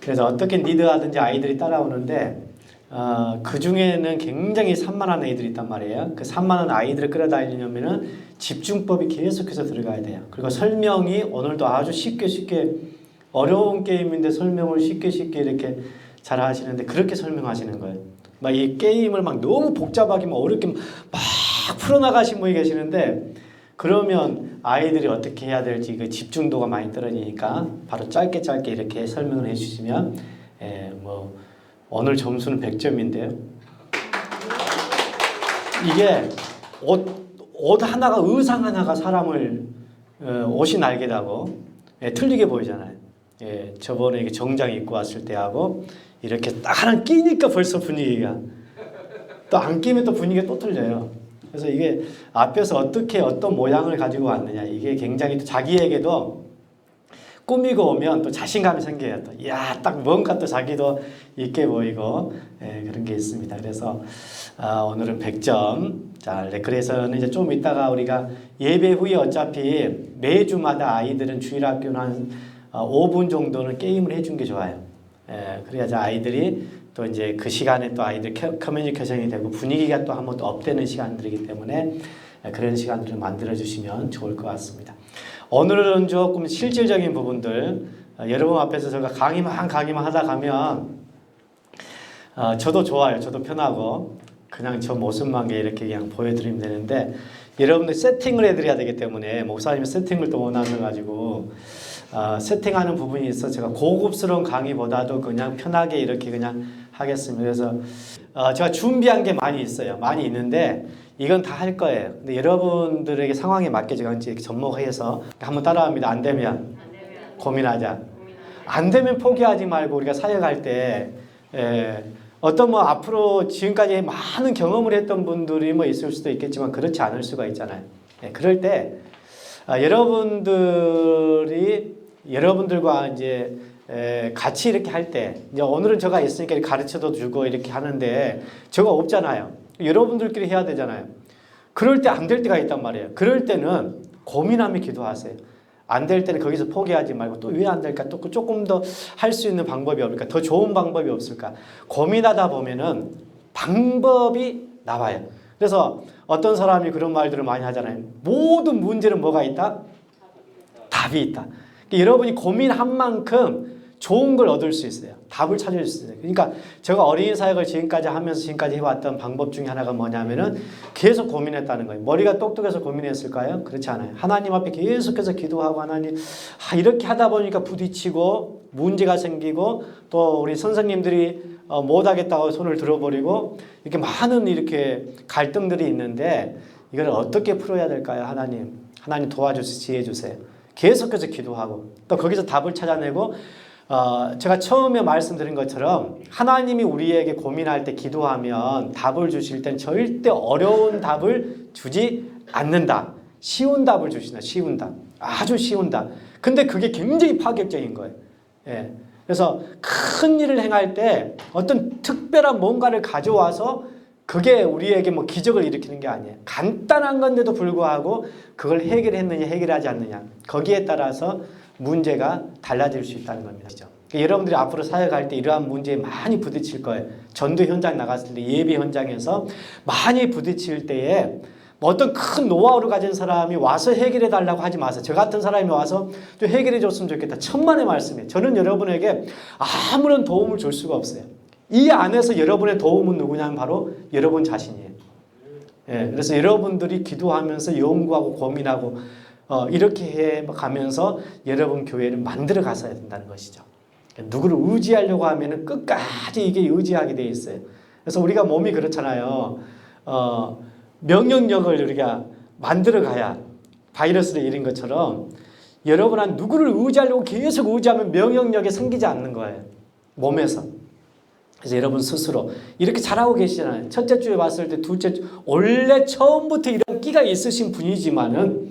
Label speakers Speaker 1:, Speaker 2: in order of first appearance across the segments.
Speaker 1: 그래서 어떻게 리드하든지 아이들이 따라오는데 그 중에는 굉장히 산만한 애들이 있단 말이에요. 그 산만한 아이들을 끌어다니려면은 집중법이 계속해서 들어가야 돼요. 그리고 설명이 오늘도 아주 쉽게 어려운 게임인데 설명을 쉽게 이렇게 잘 하시는데 그렇게 설명하시는 거예요. 막 이 게임을 막 너무 복잡하게 막 어렵게 막 풀어나가신 분이 계시는데 그러면 아이들이 어떻게 해야 될지 그 집중도가 많이 떨어지니까 바로 짧게 이렇게 설명을 해주시면 뭐 오늘 점수는 100점인데요. 이게 옷 하나가 의상 하나가 사람을 옷이 날개다고 틀리게 보이잖아요. 저번에 정장 입고 왔을 때하고 이렇게 딱 하나 끼니까 벌써 분위기가 또 안 끼면 또 분위기가 또 틀려요. 그래서 이게 앞에서 어떻게 어떤 모양을 가지고 왔느냐 이게 굉장히 또 자기에게도 꾸미고 오면 또 자신감이 생겨요. 또 야, 딱 뭔가 또 자기도 있게 보이고 그런 게 있습니다. 그래서 오늘은 100점. 자, 그래서는 이제 좀 이따가 우리가 예배 후에 어차피 매주마다 아이들은 주일학교는 한 5분 정도는 게임을 해준 게 좋아요. 그래야지 아이들이 또 이제 그 시간에 또 아이들 커뮤니케이션이 되고 분위기가 또 한번 또 업되는 시간들이기 때문에 그런 시간들을 만들어 주시면 좋을 것 같습니다. 오늘은 조금 실질적인 부분들 여러분 앞에서 제가 강의만 하다 가면 저도 좋아요. 저도 편하고 그냥 저 모습만 이렇게 그냥 보여드리면 되는데 여러분들 세팅을 해드려야 되기 때문에 목사님이 세팅을 또 원하셔가지고 세팅하는 부분이 있어 제가 고급스러운 강의보다도 그냥 편하게 이렇게 그냥 하겠습니다. 그래서 제가 준비한 게 많이 있어요. 많이 있는데 이건 다 할 거예요. 근데 여러분들에게 상황에 맞게 제가 이렇게 접목해서 한번 따라합니다. 안 되면 고민하자. 안 되면 포기하지 말고 우리가 사역할 때 어떤 뭐 앞으로 지금까지 많은 경험을 했던 분들이 뭐 있을 수도 있겠지만 그렇지 않을 수가 있잖아요. 그럴 때 여러분들과 이제 같이 이렇게 할 때 이제 오늘은 저가 있으니까 가르쳐도 주고 이렇게 하는데 저가 없잖아요. 여러분들끼리 해야 되잖아요. 그럴 때 안 될 때가 있단 말이에요. 그럴 때는 고민하며 기도하세요. 안 될 때는 거기서 포기하지 말고 또 왜 안 될까? 또 조금 더 할 수 있는 방법이 없을까? 더 좋은 방법이 없을까? 고민하다 보면은 방법이 나와요. 그래서 어떤 사람이 그런 말들을 많이 하잖아요. 모든 문제는 뭐가 있다? 답이 있다. 그러니까 여러분이 고민한 만큼 좋은 걸 얻을 수 있어요. 답을 찾을 수 있어요. 그러니까 제가 어린이 사역을 지금까지 해왔던 방법 중에 하나가 뭐냐면은 계속 고민했다는 거예요. 머리가 똑똑해서 고민했을까요? 그렇지 않아요. 하나님 앞에 계속해서 기도하고 하나님 이렇게 하다 보니까 부딪히고 문제가 생기고 또 우리 선생님들이 못하겠다고 손을 들어버리고 이렇게 많은 이렇게 갈등들이 있는데 이걸 어떻게 풀어야 될까요? 하나님 도와주세요. 지혜 주세요. 계속해서 기도하고 또 거기서 답을 찾아내고 제가 처음에 말씀드린 것처럼 하나님이 우리에게 고민할 때 기도하면 답을 주실 땐 절대 어려운 답을 주지 않는다. 쉬운 답을 주신다. 쉬운 답. 아주 쉬운 답. 근데 그게 굉장히 파격적인 거예요. 그래서 큰 일을 행할 때 어떤 특별한 뭔가를 가져와서 그게 우리에게 뭐 기적을 일으키는 게 아니에요. 간단한 건데도 불구하고 그걸 해결했느냐 해결하지 않느냐 거기에 따라서 문제가 달라질 수 있다는 겁니다. 그러니까 여러분들이 앞으로 사역할 때 이러한 문제에 많이 부딪힐 거예요. 전도 현장 나갔을 때 예배 현장에서 많이 부딪힐 때에 뭐 어떤 큰 노하우를 가진 사람이 와서 해결해 달라고 하지 마세요. 저 같은 사람이 와서 좀 해결해 줬으면 좋겠다. 천만의 말씀이에요. 저는 여러분에게 아무런 도움을 줄 수가 없어요. 이 안에서 여러분의 도움은 누구냐면 바로 여러분 자신이에요. 그래서 여러분들이 기도하면서 연구하고 고민하고 이렇게 해 가면서 여러분 교회를 만들어 가셔야 된다는 것이죠. 누구를 의지하려고 하면은 끝까지 이게 의지하게 돼 있어요. 그래서 우리가 몸이 그렇잖아요. 명령력을 우리가 만들어 가야 바이러스를 이긴 것처럼 여러분 누구를 의지하려고 계속 의지하면 명령력이 생기지 않는 거예요. 몸에서. 그래서 여러분 스스로 이렇게 잘하고 계시잖아요. 첫째 주에 봤을 때 둘째 주 원래 처음부터 이런 끼가 있으신 분이지만은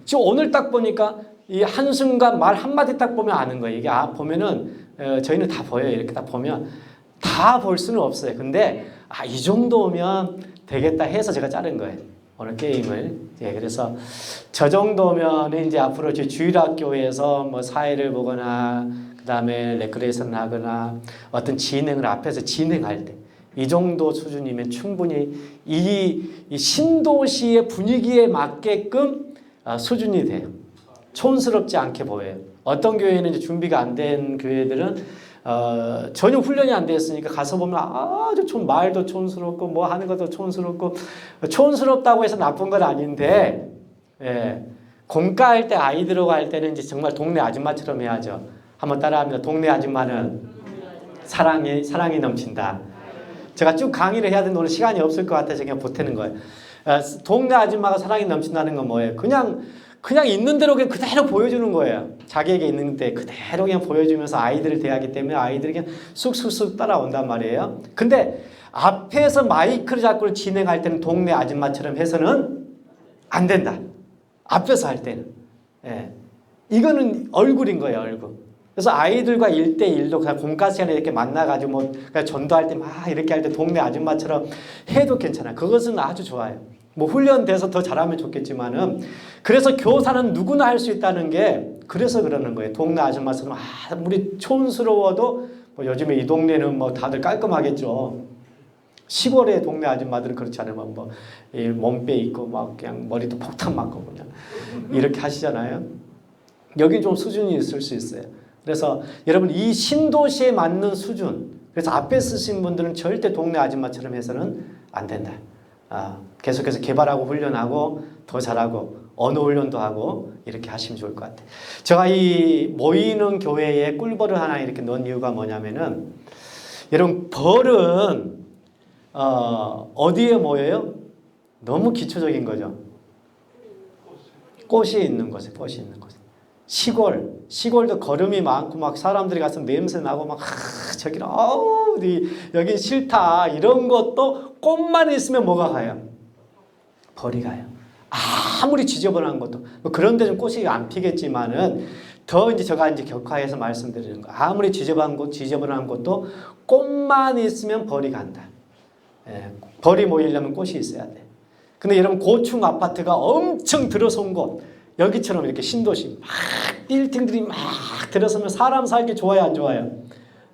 Speaker 1: 지금 오늘 딱 보니까 이 한순간 말 한마디 딱 보면 아는 거예요. 이게 보면은 저희는 다 보여요. 이렇게 딱 보면 다 볼 수는 없어요. 근데 이 정도면 되겠다 해서 제가 자른 거예요. 오늘 게임을. 예, 그래서 저 정도면 이제 앞으로 주일학교에서 뭐 사회를 보거나 그다음에 레크레이션을 하거나 어떤 진행을 앞에서 진행할 때 이 정도 수준이면 충분히 이 신도시의 분위기에 맞게끔 수준이 돼요. 촌스럽지 않게 보여요. 어떤 교회는 이제 준비가 안 된 교회들은 전혀 훈련이 안 됐으니까 가서 보면 아주 말도 촌스럽고 뭐 하는 것도 촌스럽고 촌스럽다고 해서 나쁜 건 아닌데 예, 공과할 때 아이들하고 할 때는 이제 정말 동네 아줌마처럼 해야죠. 한번 따라합니다. 동네 아줌마는 사랑이 넘친다. 제가 쭉 강의를 해야 되는데 오늘 시간이 없을 것 같아서 그냥 보태는 거예요. 동네 아줌마가 사랑이 넘친다는 건 뭐예요? 그냥 있는 대로 그대로 보여주는 거예요. 자기에게 있는데 그대로 그냥 보여주면서 아이들을 대하기 때문에 아이들이 그냥 쑥쑥쑥 따라온단 말이에요. 근데 앞에서 마이크를 잡고 진행할 때는 동네 아줌마처럼 해서는 안 된다. 앞에서 할 때는. 예. 이거는 얼굴인 거예요, 얼굴. 그래서 아이들과 1대1도 그냥 공과 시간에 이렇게 만나가지고 뭐 그냥 전도할 때 막 이렇게 할 때 동네 아줌마처럼 해도 괜찮아요. 그것은 아주 좋아요. 뭐 훈련돼서 더 잘하면 좋겠지만은 그래서 교사는 누구나 할 수 있다는 게 그래서 그러는 거예요. 동네 아줌마처럼 우리 촌스러워도 뭐 요즘에 이 동네는 뭐 다들 깔끔하겠죠. 시골의 동네 아줌마들은 그렇지 않으면 뭐 몸빼 있고 막 그냥 머리도 폭탄 맞고 그냥 이렇게 하시잖아요. 여기 좀 수준이 있을 수 있어요. 그래서 여러분 이 신도시에 맞는 수준, 그래서 앞에 쓰신 분들은 절대 동네 아줌마처럼 해서는 안 된다. 계속해서 개발하고 훈련하고 더 잘하고 언어 훈련도 하고 이렇게 하시면 좋을 것 같아요. 제가 이 모이는 교회에 꿀벌을 하나 이렇게 넣은 이유가 뭐냐면은 여러분 벌은 어디에 모여요? 너무 기초적인 거죠. 꽃이 있는 곳에, 꽃이 있는 곳에. 시골도 걸음이 많고 막 사람들이 가서 냄새 나고 막 저기는 여기 싫다 이런 것도 꽃만 있으면 뭐가 가요? 벌이 가요. 아무리 지저분한 것도 뭐 그런 데 좀 꽃이 안 피겠지만은 더 이제 제가 이제 격화해서 말씀드리는 거. 아무리 지저분한 것도 꽃만 있으면 벌이 간다. 예, 벌이 모이려면 꽃이 있어야 돼. 근데 여러분 고층 아파트가 엄청 들어선 곳 여기처럼 이렇게 신도시 막 빌딩들이 막 들어서면 사람 살기 좋아요, 안 좋아요?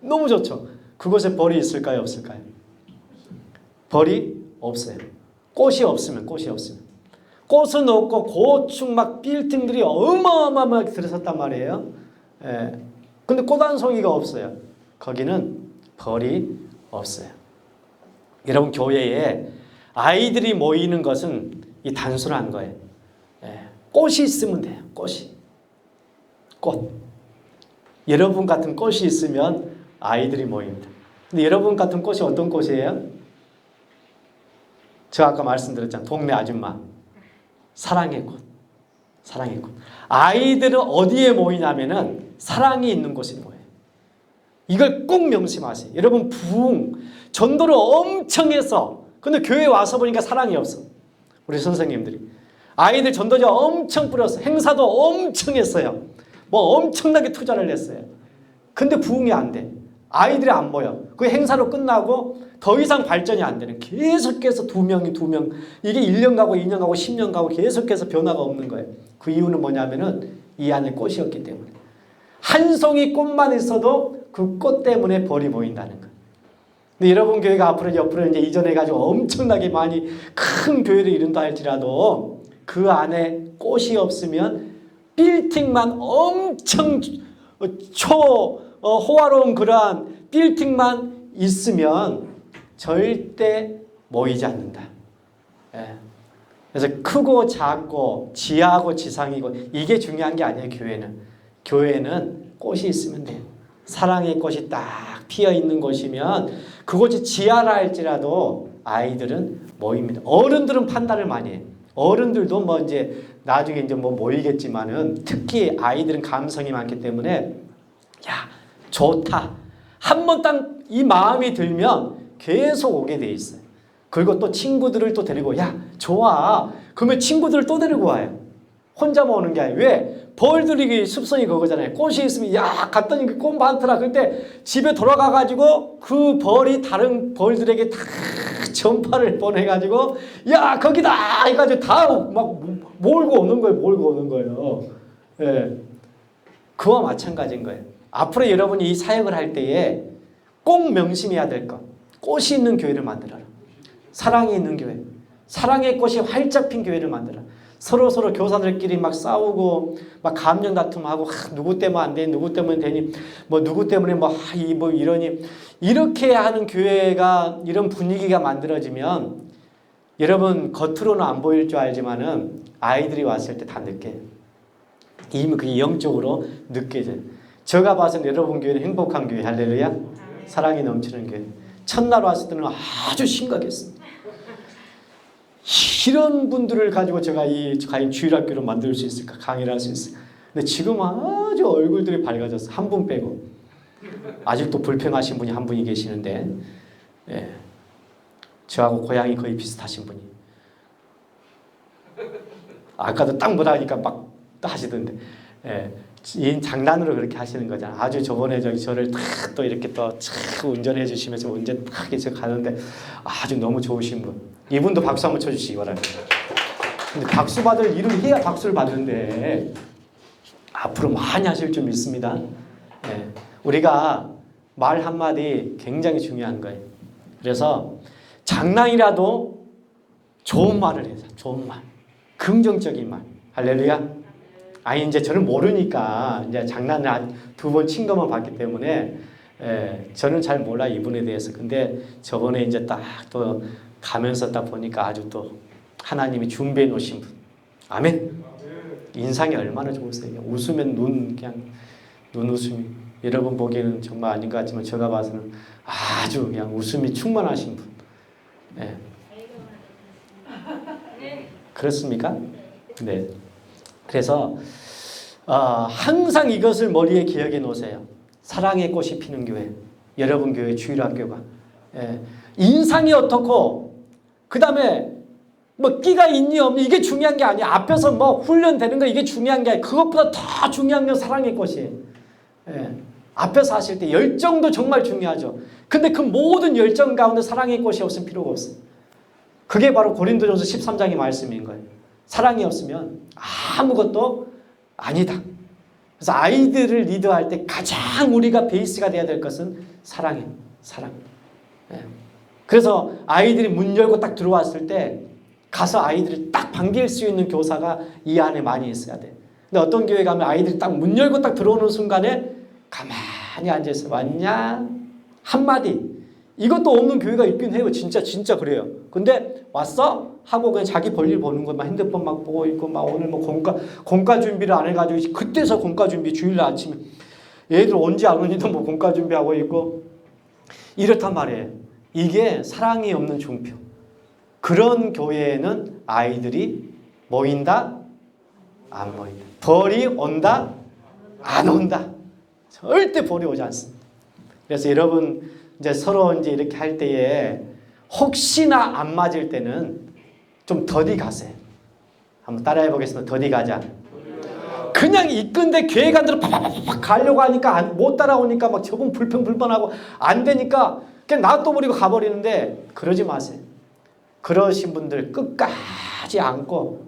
Speaker 1: 너무 좋죠. 그곳에 벌이 있을까요, 없을까요? 벌이 없어요. 꽃이 없으면. 꽃은 없고 고층 막 빌딩들이 어마어마하게 들어섰단 말이에요. 예. 근데 꽃 한 송이가 없어요. 거기는 벌이 없어요. 여러분 교회에 아이들이 모이는 것은 이 단순한 거예요. 예. 꽃이 있으면 돼요. 꽃. 여러분 같은 꽃이 있으면 아이들이 모입니다. 근데 여러분 같은 꽃이 어떤 꽃이에요? 제가 아까 말씀드렸잖아요. 동네 아줌마. 사랑의 꽃. 아이들은 어디에 모이냐면은 사랑이 있는 곳에 모여요. 이걸 꼭 명심하세요. 여러분 전도를 엄청 해서 근데 교회에 와서 보니까 사랑이 없어. 우리 선생님들이. 아이들 전도자 엄청 뿌렸어. 행사도 엄청 했어요. 뭐 엄청나게 투자를 했어요. 근데 부흥이 안 돼. 아이들이 안 모여. 그 행사로 끝나고 더 이상 발전이 안 되는 계속해서 2명 이게 1년 가고 2년 가고 10년 가고 계속해서 변화가 없는 거예요. 그 이유는 뭐냐면은 이 안에 꽃이었기 때문에. 한 송이 꽃만 있어도 그 꽃 때문에 벌이 보인다는 거예요. 근데 여러분 교회가 옆으로 이제 이전해가지고 엄청나게 많이 큰 교회를 이룬다 할지라도 그 안에 꽃이 없으면 빌딩만 엄청 호화로운 그러한 빌딩만 있으면 절대 모이지 않는다. 예. 그래서 크고 작고 지하고 지상이고 이게 중요한 게 아니에요. 교회는 꽃이 있으면 돼요. 사랑의 꽃이 딱 피어있는 곳이면 그곳이 지하라 할지라도 아이들은 모입니다. 어른들은 판단을 많이 해요. 어른들도 뭐 이제 나중에 이제 뭐 모이겠지만은 특히 아이들은 감성이 많기 때문에 야 좋다 한 번 딱 이 마음이 들면 계속 오게 돼 있어요. 그리고 또 친구들을 또 데리고 야 좋아 그러면 친구들을 또 데리고 와요. 혼자만 오는 게 아니에요. 왜? 벌들이 습성이 그거잖아요. 꽃이 있으면 야 갔더니 그 꽃 많더라. 그때 집에 돌아가가지고 그 벌이 다른 벌들에게 다 전파를 보내가지고 야 거기다 해가지고 다 막 몰고 오는 거예요. 몰고 오는 거예요. 예. 그와 마찬가지인 거예요. 앞으로 여러분이 이 사역을 할 때에 꼭 명심해야 될 것. 꽃이 있는 교회를 만들어라. 사랑이 있는 교회. 사랑의 꽃이 활짝 핀 교회를 만들어라. 서로 교사들끼리 막 싸우고 막 감정 다툼하고 누구 때문에 안 되니 누구 때문에 되니 뭐 누구 때문에 뭐 이러니 이렇게 하는 교회가 이런 분위기가 만들어지면 여러분 겉으로는 안 보일 줄 알지만은 아이들이 왔을 때 다 느껴요. 이미 그게 영적으로 느껴져요. 제가 봐서는 여러분 교회는 행복한 교회, 할렐루야. 사랑이 넘치는 교회. 첫날 왔을 때는 아주 심각했습니다. 이런 분들을 가지고 제가 이 과연 주일학교를 만들 수 있을까? 강의를 할 수 있을까? 근데 지금 아주 얼굴들이 밝아졌어요. 한 분 빼고. 아직도 불평하신 분이 한 분이 계시는데, 예. 저하고 고향이 거의 비슷하신 분이. 아까도 딱 못하니까 막 하시던데, 예. 이 장난으로 그렇게 하시는 거잖아요. 아주 저번에 저를 또 이렇게 또 운전해 주시면서 운전 딱 해서 가는데 아주 너무 좋으신 분. 이분도 박수 한번 쳐주시기 바랍니다. 근데 박수 받을 일을 해야 박수를 받는데 앞으로 많이 하실 줄 믿습니다. 네. 우리가 말 한마디 굉장히 중요한 거예요. 그래서 장난이라도 좋은 말을 해서 좋은 말, 긍정적인 말. 할렐루야. 아니 이제 저는 모르니까 이제 장난을 한 2번 친 것만 봤기 때문에 저는 잘 몰라 이분에 대해서. 근데 저번에 이제 딱 또 가면서 딱 보니까 아주 또 하나님이 준비해 놓으신 분. 아멘. 인상이 얼마나 좋으세요. 웃으면 그냥 눈웃음이 여러분 보기에는 정말 아닌 것 같지만 제가 봐서는 아주 그냥 웃음이 충만하신 분. 네. 그렇습니까? 네. 그래서 항상 이것을 머리에 기억해 놓으세요. 사랑의 꽃이 피는 교회, 여러분 교회 주일학교가 인상이 어떻고 그 다음에 뭐 끼가 있니 없니 이게 중요한 게 아니야. 앞에서 뭐 훈련되는 거 이게 중요한 게 아니야. 그것보다 더 중요한 건 사랑의 꽃이에요. 앞에서 하실 때 열정도 정말 중요하죠. 근데 그 모든 열정 가운데 사랑의 꽃이 없으면 필요가 없어요. 그게 바로 고린도전서 13장의 말씀인 거예요. 사랑이 없으면 아무것도 아니다. 그래서 아이들을 리드할 때 가장 우리가 베이스가 돼야 될 것은 사랑이에요. 사랑. 그래서 아이들이 문 열고 딱 들어왔을 때 가서 아이들을 딱 반길 수 있는 교사가 이 안에 많이 있어야 돼. 근데 어떤 교회 가면 아이들이 딱 문 열고 딱 들어오는 순간에 가만히 앉아있어. 왔냐? 한마디. 이것도 없는 교회가 있긴 해요. 진짜 그래요. 근데 왔어? 하고 그냥 자기 볼일 보는 것만 핸드폰 막 보고 있고 막 오늘 뭐 공과 준비를 안 해가지고 그때서 공과 준비 주일날 아침에 얘들 언제 안 오니도 뭐 공과 준비하고 있고 이렇단 말이에요. 이게 사랑이 없는 종표. 그런 교회에는 아이들이 모인다? 안 모인다. 벌이 온다? 안 온다. 절대 벌이 오지 않습니다. 그래서 여러분 이제 서로 이제 이렇게 할 때에 혹시나 안 맞을 때는 좀 더디 가세요. 한번 따라해 보겠습니다. 더디 가자. 그냥 이끈데 교회 간대로 팍팍팍 가려고 하니까 못 따라오니까 막 저분 불편하고 안 되니까 그냥 놔둬버리고 가버리는데 그러지 마세요. 그러신 분들 끝까지 안고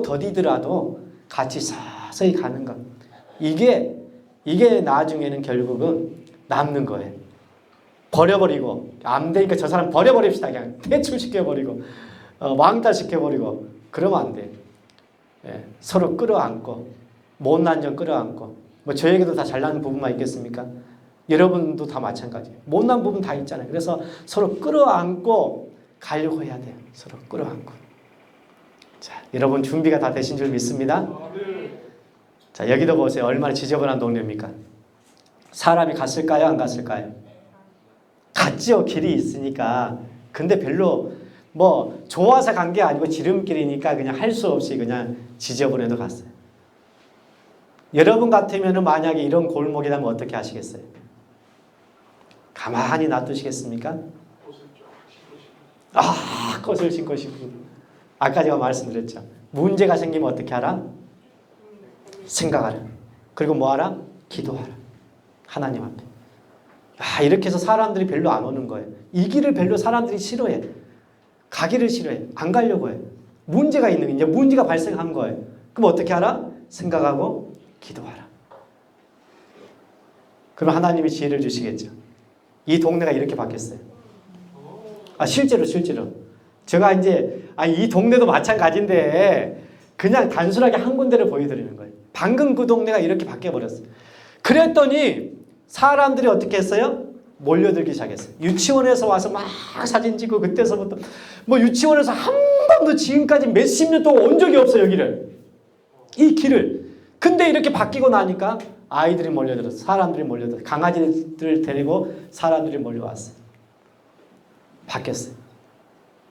Speaker 1: 더디더라도 같이 서서히 가는 것. 이게 나중에는 결국은 남는 거예요. 버려버리고 안 되니까 저 사람 버려버립시다. 그냥 퇴출시켜버리고 왕따시켜버리고 그러면 안 돼요. 서로 끌어안고 못난 점 끌어안고 뭐 저에게도 다 잘나는 부분만 있겠습니까? 여러분도 다 마찬가지예요. 못난 부분 다 있잖아요. 그래서 서로 끌어안고 가려고 해야 돼요. 서로 끌어안고. 자, 여러분 준비가 다 되신 줄 믿습니다. 자, 여기도 보세요. 얼마나 지저분한 동네입니까? 사람이 갔을까요? 안 갔을까요? 갔죠. 길이 있으니까. 근데 별로 뭐 좋아서 간 게 아니고 지름길이니까 그냥 할 수 없이 그냥 지저분해도 갔어요. 여러분 같으면 만약에 이런 골목이라면 어떻게 하시겠어요? 가만히 놔두시겠습니까? 꽃을 신고 싶고. 아까 제가 말씀드렸죠. 문제가 생기면 어떻게 하라? 생각하라. 그리고 뭐 하라? 기도하라. 하나님 앞에. 이렇게 해서 사람들이 별로 안 오는 거예요. 이 길을 별로 사람들이 싫어해. 가기를 싫어해. 안 가려고 해. 문제가 있는 게 이제 문제가 발생한 거예요. 그럼 어떻게 하라? 생각하고 기도하라. 그럼 하나님이 지혜를 주시겠죠. 이 동네가 이렇게 바뀌었어요. 실제로. 제가 이제 이 동네도 마찬가지인데 그냥 단순하게 한 군데를 보여드리는 거예요. 방금 그 동네가 이렇게 바뀌어버렸어요. 그랬더니 사람들이 어떻게 했어요? 몰려들기 시작했어요. 유치원에서 와서 막 사진 찍고 그때서부터 뭐 유치원에서 한 번도 지금까지 몇십 년 동안 온 적이 없어요. 여기를. 이 길을. 근데 이렇게 바뀌고 나니까 아이들이 몰려들었어요. 사람들이 몰려들었어요. 강아지들 데리고 사람들이 몰려왔어요. 바뀌었어요.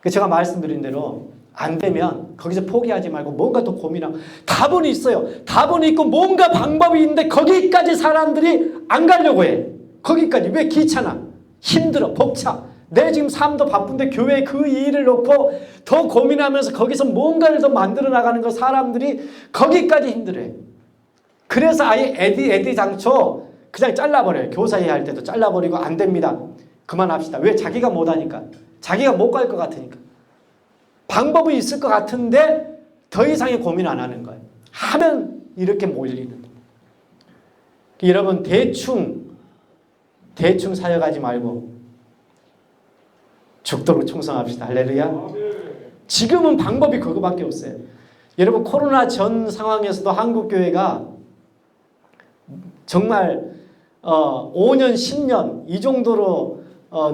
Speaker 1: 제가 말씀드린 대로 안 되면 거기서 포기하지 말고 뭔가 더 고민하고 답은 있어요. 답은 있고 뭔가 방법이 있는데 거기까지 사람들이 안 가려고 해. 거기까지. 왜? 귀찮아. 힘들어. 벅차. 내 지금 삶도 바쁜데 교회에 그 일을 놓고 더 고민하면서 거기서 뭔가를 더 만들어 나가는 거 사람들이 거기까지 힘들어해. 그래서 아예 애디장초 그냥 잘라버려요. 교사회 할 때도 잘라버리고 안 됩니다. 그만합시다. 왜? 자기가 못하니까. 자기가 못 갈 것 같으니까. 방법이 있을 것 같은데 더 이상의 고민 안 하는 거예요. 하면 이렇게 몰리는. 여러분 대충 사역하지 말고 죽도록 충성합시다. 할렐루야. 지금은 방법이 그거밖에 없어요. 여러분 코로나 전 상황에서도 한국교회가 정말 5년 10년 이 정도로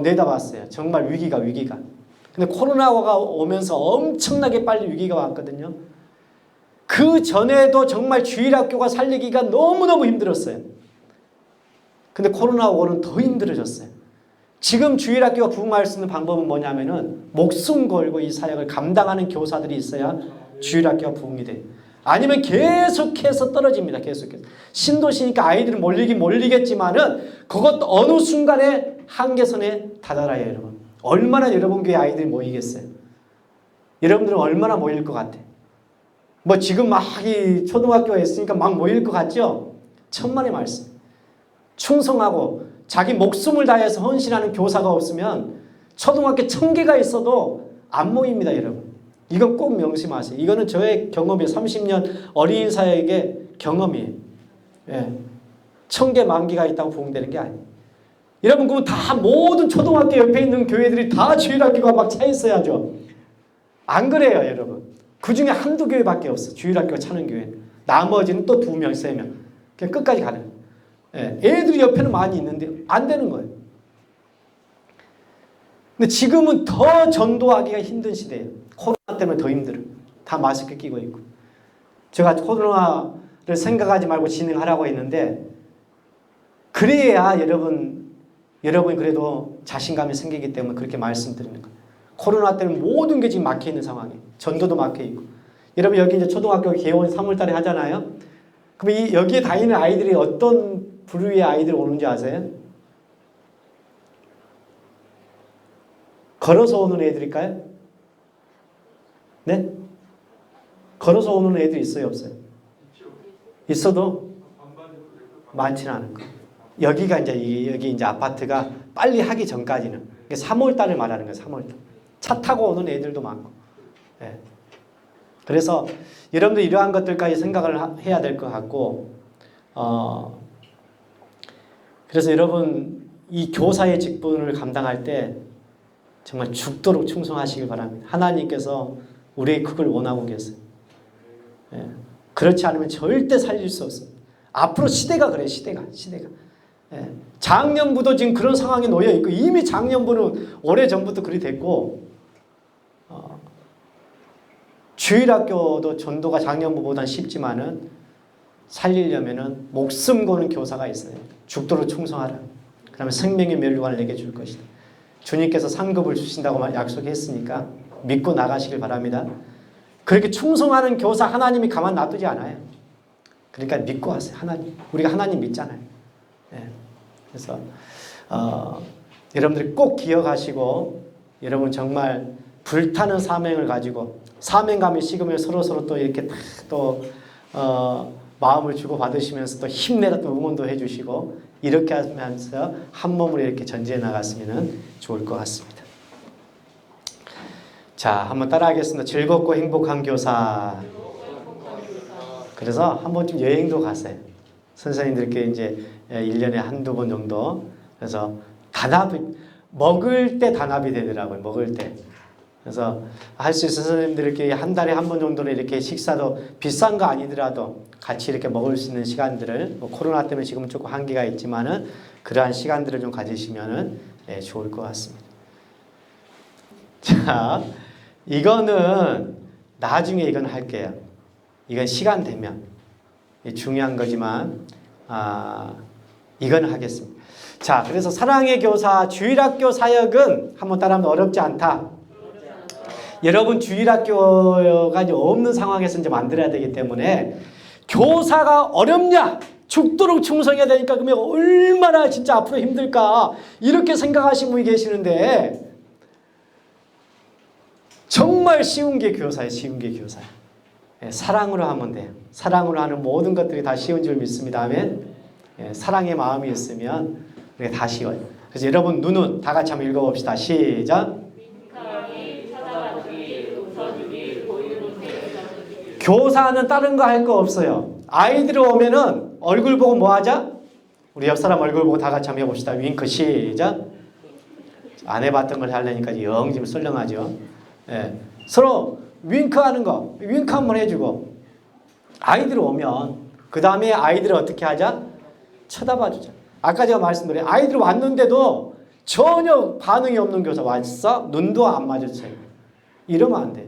Speaker 1: 내다봤어요. 정말 위기가. 근데 코로나가 오면서 엄청나게 빨리 위기가 왔거든요. 그 전에도 정말 주일학교가 살리기가 너무너무 힘들었어요. 근데 코로나 오고는 더 힘들어졌어요. 지금 주일학교가 부흥할 수 있는 방법은 뭐냐면은 목숨 걸고 이 사역을 감당하는 교사들이 있어야 주일학교가 부흥이 돼요. 아니면 계속해서 떨어집니다. 계속해서. 신도시니까 아이들은 몰리겠지만은 그것도 어느 순간에 한계선에 다다라요, 여러분. 얼마나 여러분 교회 아이들이 모이겠어요? 여러분들은 얼마나 모일 것 같아? 뭐 지금 막 이 초등학교에 있으니까 막 모일 것 같죠? 천만의 말씀. 충성하고 자기 목숨을 다해서 헌신하는 교사가 없으면 초등학교 1000개가 있어도 안 모입니다, 여러분. 이건 꼭 명심하세요. 이거는 저의 경험이에요. 30년 어린이 사역의 경험이에요. 1000개, 10,000개가 있다고 부흥되는 게 아니에요. 여러분, 그럼 다 모든 초등학교 옆에 있는 교회들이 다 주일학교가 막 차 있어야죠. 안 그래요, 여러분. 그 중에 한두 교회밖에 없어. 주일학교가 차는 교회. 나머지는 또 2명, 3명. 그냥 끝까지 가는 거예요. 애들이 옆에는 많이 있는데 안 되는 거예요. 근데 지금은 더 전도하기가 힘든 시대예요. 코로나 때문에 더 힘들어요. 다 마스크 끼고 있고. 제가 코로나를 생각하지 말고 진행하라고 했는데 그래야 여러분이 그래도 자신감이 생기기 때문에 그렇게 말씀드리는 거예요. 코로나 때문에 모든 게 지금 막혀있는 상황이에요. 전도도 막혀있고. 여러분 여기 이제 초등학교 개원 3월달에 하잖아요. 그럼 여기에 다니는 아이들이 어떤 부류의 아이들이 오는지 아세요? 걸어서 오는 애들일까요? 네? 걸어서 오는 애들이 있어요, 없어요? 있어도 많지는 않은 거예요. 여기가 여기 이제 아파트가 빨리 하기 전까지는 3월달을 말하는 거예요. 3월달. 차 타고 오는 애들도 많고. 네. 그래서 여러분들 이러한 것들까지 생각을 해야 될 것 같고, 그래서 여러분 이 교사의 직분을 감당할 때 정말 죽도록 충성하시길 바랍니다. 하나님께서 우리의 그걸 원하고 계세요. 예. 그렇지 않으면 절대 살릴 수 없어요. 앞으로 시대가 그래, 시대가. 예. 장년부도 지금 그런 상황에 놓여 있고 이미 장년부는 오래전부터 그리 됐고 주일학교도 전도가 장년부보다는 쉽지만은 살리려면은 목숨 거는 교사가 있어요. 죽도록 충성하라. 그 다음에 생명의 멸류관을 내게 줄 것이다. 주님께서 상급을 주신다고 약속했으니까 믿고 나가시길 바랍니다. 그렇게 충성하는 교사 하나님이 가만 놔두지 않아요. 그러니까 믿고 하세요. 하나님. 우리가 하나님 믿잖아요. 네. 그래서 여러분들이 꼭 기억하시고 여러분 정말 불타는 사명을 가지고 사명감이 식으면 서로 또 이렇게 또 마음을 주고받으시면서 또 힘내라 또 응원도 해주시고 이렇게 하면서 한 몸으로 이렇게 전진해 나갔으면 좋을 것 같습니다. 자, 한번 따라하겠습니다. 즐겁고 행복한 교사. 그래서 한 번쯤 여행도 가세요. 선생님들께 이제 1년에 한두 번 정도. 그래서 단합이, 먹을 때 단합이 되더라고요. 먹을 때. 그래서 할 수 있는 선생님들께 한 달에 한 번 정도는 이렇게 식사도 비싼 거 아니더라도 같이 이렇게 먹을 수 있는 시간들을, 뭐 코로나 때문에 지금은 조금 한계가 있지만은 그러한 시간들을 좀 가지시면은 좋을 것 같습니다. 자, 이거는 나중에 이건 할게요. 이건 시간 되면 중요한 거지만 이건 하겠습니다. 자, 그래서 사랑의 교사 주일학교 사역은 한번 따라하면 어렵지 않다. 여러분 주일학교가 이제 없는 상황에서 이제 만들어야 되기 때문에 교사가 어렵냐? 죽도록 충성해야 되니까 그러면 얼마나 진짜 앞으로 힘들까? 이렇게 생각하시는 분이 계시는데 정말 쉬운 게 교사예요. 쉬운 게 교사예요. 사랑으로 하면 돼요. 사랑으로 하는 모든 것들이 다 쉬운 줄 믿습니다. 아멘. 사랑의 마음이 있으면 그게 다 쉬워요. 그래서 여러분 눈은 다 같이 한번 읽어봅시다. 시작. 교사는 다른 거 할 거 없어요. 아이들이 오면은 얼굴 보고 뭐 하자? 우리 옆 사람 얼굴 보고 다 같이 한번 해봅시다. 윙크 시작. 안 해봤던 걸 하려니까 영 지금 썰렁하죠. 서로 윙크하는 거, 윙크 한번 해주고 아이들 오면 그 다음에 아이들을 어떻게 하자? 쳐다봐 주자. 아까 제가 말씀드린 아이들 왔는데도 전혀 반응이 없는 교사 왔어? 눈도 안 마주쳐요. 이러면 안 돼.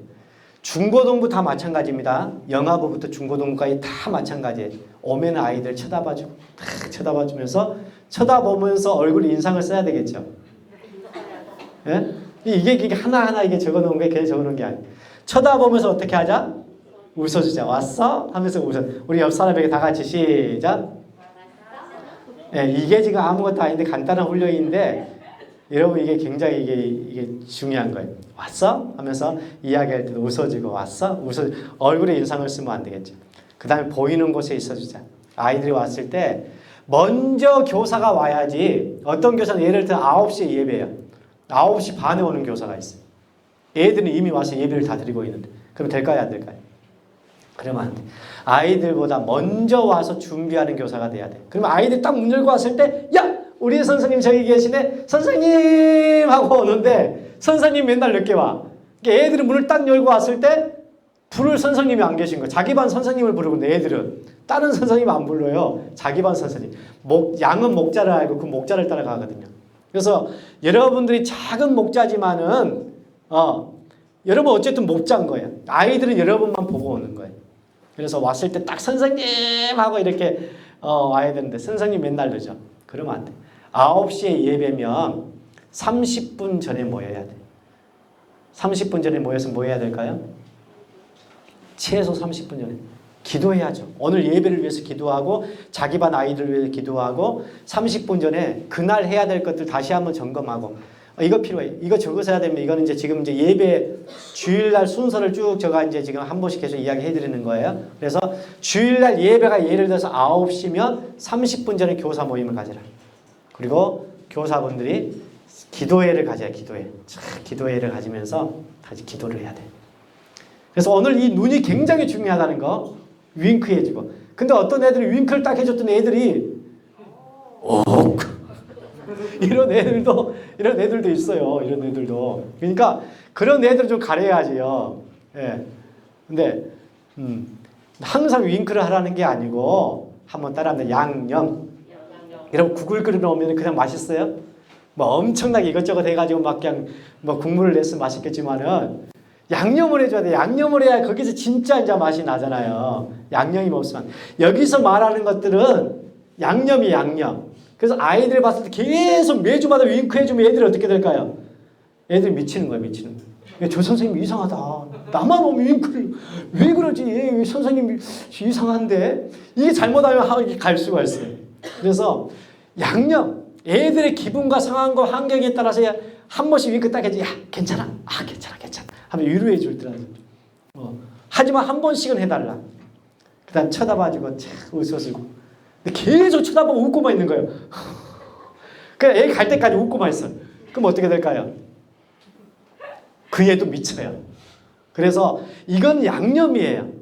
Speaker 1: 중고등부 다 마찬가지입니다. 영아부부터 중고등부까지 다 마찬가지예요. 오면 아이들 쳐다봐주고 탁 쳐다봐주면서 쳐다보면서 얼굴 인상을 써야 되겠죠. 예? 이게 하나하나 이게 적어놓은 게 그냥 적어놓은 게 아니에요. 쳐다보면서 어떻게 하자? 웃어주자. 왔어? 하면서 웃어. 우리 옆 사람에게 다 같이 시작. 이게 지금 아무것도 아닌데 간단한 훈련인데 여러분 이게 굉장히 이게 중요한 거예요. 왔어? 하면서 이야기할 때도 웃어주고 왔어? 얼굴에 인상을 쓰면 안 되겠죠. 그 다음에 보이는 곳에 있어주자. 아이들이 왔을 때 먼저 교사가 와야지. 어떤 교사는 예를 들어 9시에 예배예요. 9시 반에 오는 교사가 있어요. 애들은 이미 와서 예배를 다 드리고 있는데 그럼 될까요? 안 될까요? 그러면 안 돼. 아이들보다 먼저 와서 준비하는 교사가 돼야 돼. 그러면 아이들 딱 문 열고 왔을 때 야! 우리 선생님 저기 계시네? 선생님! 하고 오는데 선생님 맨날 늦게 와. 그러니까 애들은 문을 딱 열고 왔을 때 부를 선생님이 안 계신 거야. 자기 반 선생님을 부르고 애들은 다른 선생님 안 불러요. 자기 반 선생님. 양은 목자를 알고 그 목자를 따라가거든요. 그래서 여러분들이 작은 목자지만은 여러분 어쨌든 목자인 거예요. 아이들은 여러분만 보고 오는 거예요. 그래서 왔을 때 딱 선생님 하고 이렇게 와야 되는데 선생님 맨날 늦어. 그러면 안 돼. 9시에 예배면 30분 전에 모여야 돼. 30분 전에 모여서 뭐 해야 될까요? 최소 30분 전에 기도해야죠. 오늘 예배를 위해서 기도하고 자기 반 아이들을 위해서 기도하고 30분 전에 그날 해야 될 것들 다시 한번 점검하고 이거 필요해. 이거 적어서 해야 되면 이거는 이제 지금 이제 예배 주일날 순서를 쭉 제가 이제 지금 한 번씩 계속 이야기해 드리는 거예요. 그래서 주일날 예배가 예를 들어서 9시면 30분 전에 교사 모임을 가져라. 그리고 교사분들이 기도회를 가져야 기도회. 기도회를 가지면서 다시 기도를 해야 돼. 그래서 오늘 이 눈이 굉장히 중요하다는 거 윙크 해주고. 근데 어떤 애들이 윙크를 딱 해줬던 애들이 이런 애들도 있어요. 이런 애들도. 그러니까 그런 애들 좀 가려야지요. 예. 근데 항상 윙크를 하라는 게 아니고 한번 따라하면 양념. 여러분 국을 끓여 놓으면 그냥 맛있어요? 뭐 엄청나게 이것저것 해가지고 막 그냥 뭐 국물을 냈으면 맛있겠지만은 양념을 해줘야 돼. 양념을 해야 거기서 진짜 이제 맛이 나잖아요. 양념이 없으면. 여기서 말하는 것들은 양념이 양념. 그래서 아이들 봤을 때 계속 매주마다 윙크해주면 애들이 어떻게 될까요? 애들이 미치는 거예요. 미치는 거예요. 저 선생님 이상하다. 나만 오면 윙크를 왜 그러지? 선생님 이상한데? 이게 잘못하면 갈 수가 있어요. 그래서 양념. 애들의 기분과 상황과 환경에 따라서 한 번씩 윙크 딱 해야지. 야 괜찮아. 괜찮아. 하면 위로해 줄 때라도. 하지만 한 번씩은 해달라. 그 다음 쳐다봐주고 착 웃어주고. 근데 계속 쳐다보고 웃고만 있는 거예요. 그냥 애 갈 때까지 웃고만 있어요. 그럼 어떻게 될까요? 그 애도 미쳐요. 그래서 이건 양념이에요.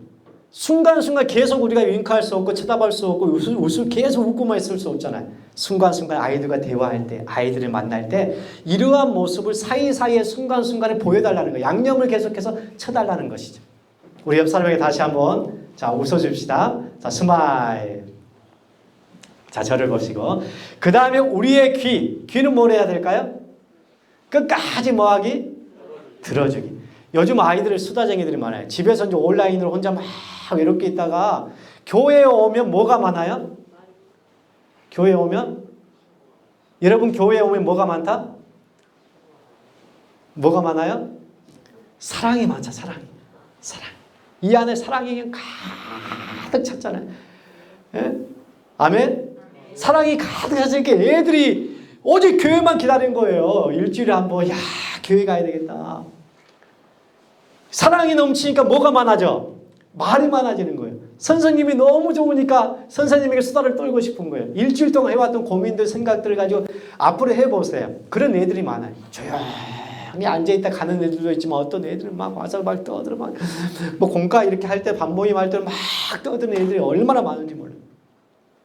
Speaker 1: 순간순간 계속 우리가 윙크할 수 없고 쳐다볼 수 없고 계속 웃고만 있을 수 없잖아요. 순간순간 아이들과 대화할 때, 아이들을 만날 때 이러한 모습을 사이사이에 순간순간에 보여달라는 거예요. 양념을 계속해서 쳐달라는 것이죠. 우리 옆 사람에게 다시 한번 자 웃어줍시다. 자 스마일. 자 저를 보시고 그 다음에 우리의 귀는 뭘 해야 될까요? 끝까지 뭐하기? 들어주기. 요즘 아이들 수다쟁이들이 많아요. 집에서 이제 온라인으로 혼자 막 이렇게 있다가 교회에 오면 뭐가 많아요? 교회에 오면? 여러분 교회에 오면 뭐가 많다? 뭐가 많아요? 사랑이 많죠. 사랑. 이 안에 사랑이 가득 찼잖아요. 예? 아멘? 사랑이 가득 찼으니까 애들이 오직 교회만 기다린 거예요. 일주일에 한 번, 야 교회 가야 되겠다. 사랑이 넘치니까 뭐가 많아져? 말이 많아지는 거예요. 선생님이 너무 좋으니까 선생님에게 수다를 떨고 싶은 거예요. 일주일 동안 해왔던 고민들, 생각들을 가지고 앞으로 해보세요. 그런 애들이 많아요. 조용히 앉아있다 가는 애들도 있지만 어떤 애들은 막 와서 막 떠들어 막 뭐 공과 이렇게 할 때 반모임 할 때 막 떠드는 애들이 얼마나 많은지 몰라요.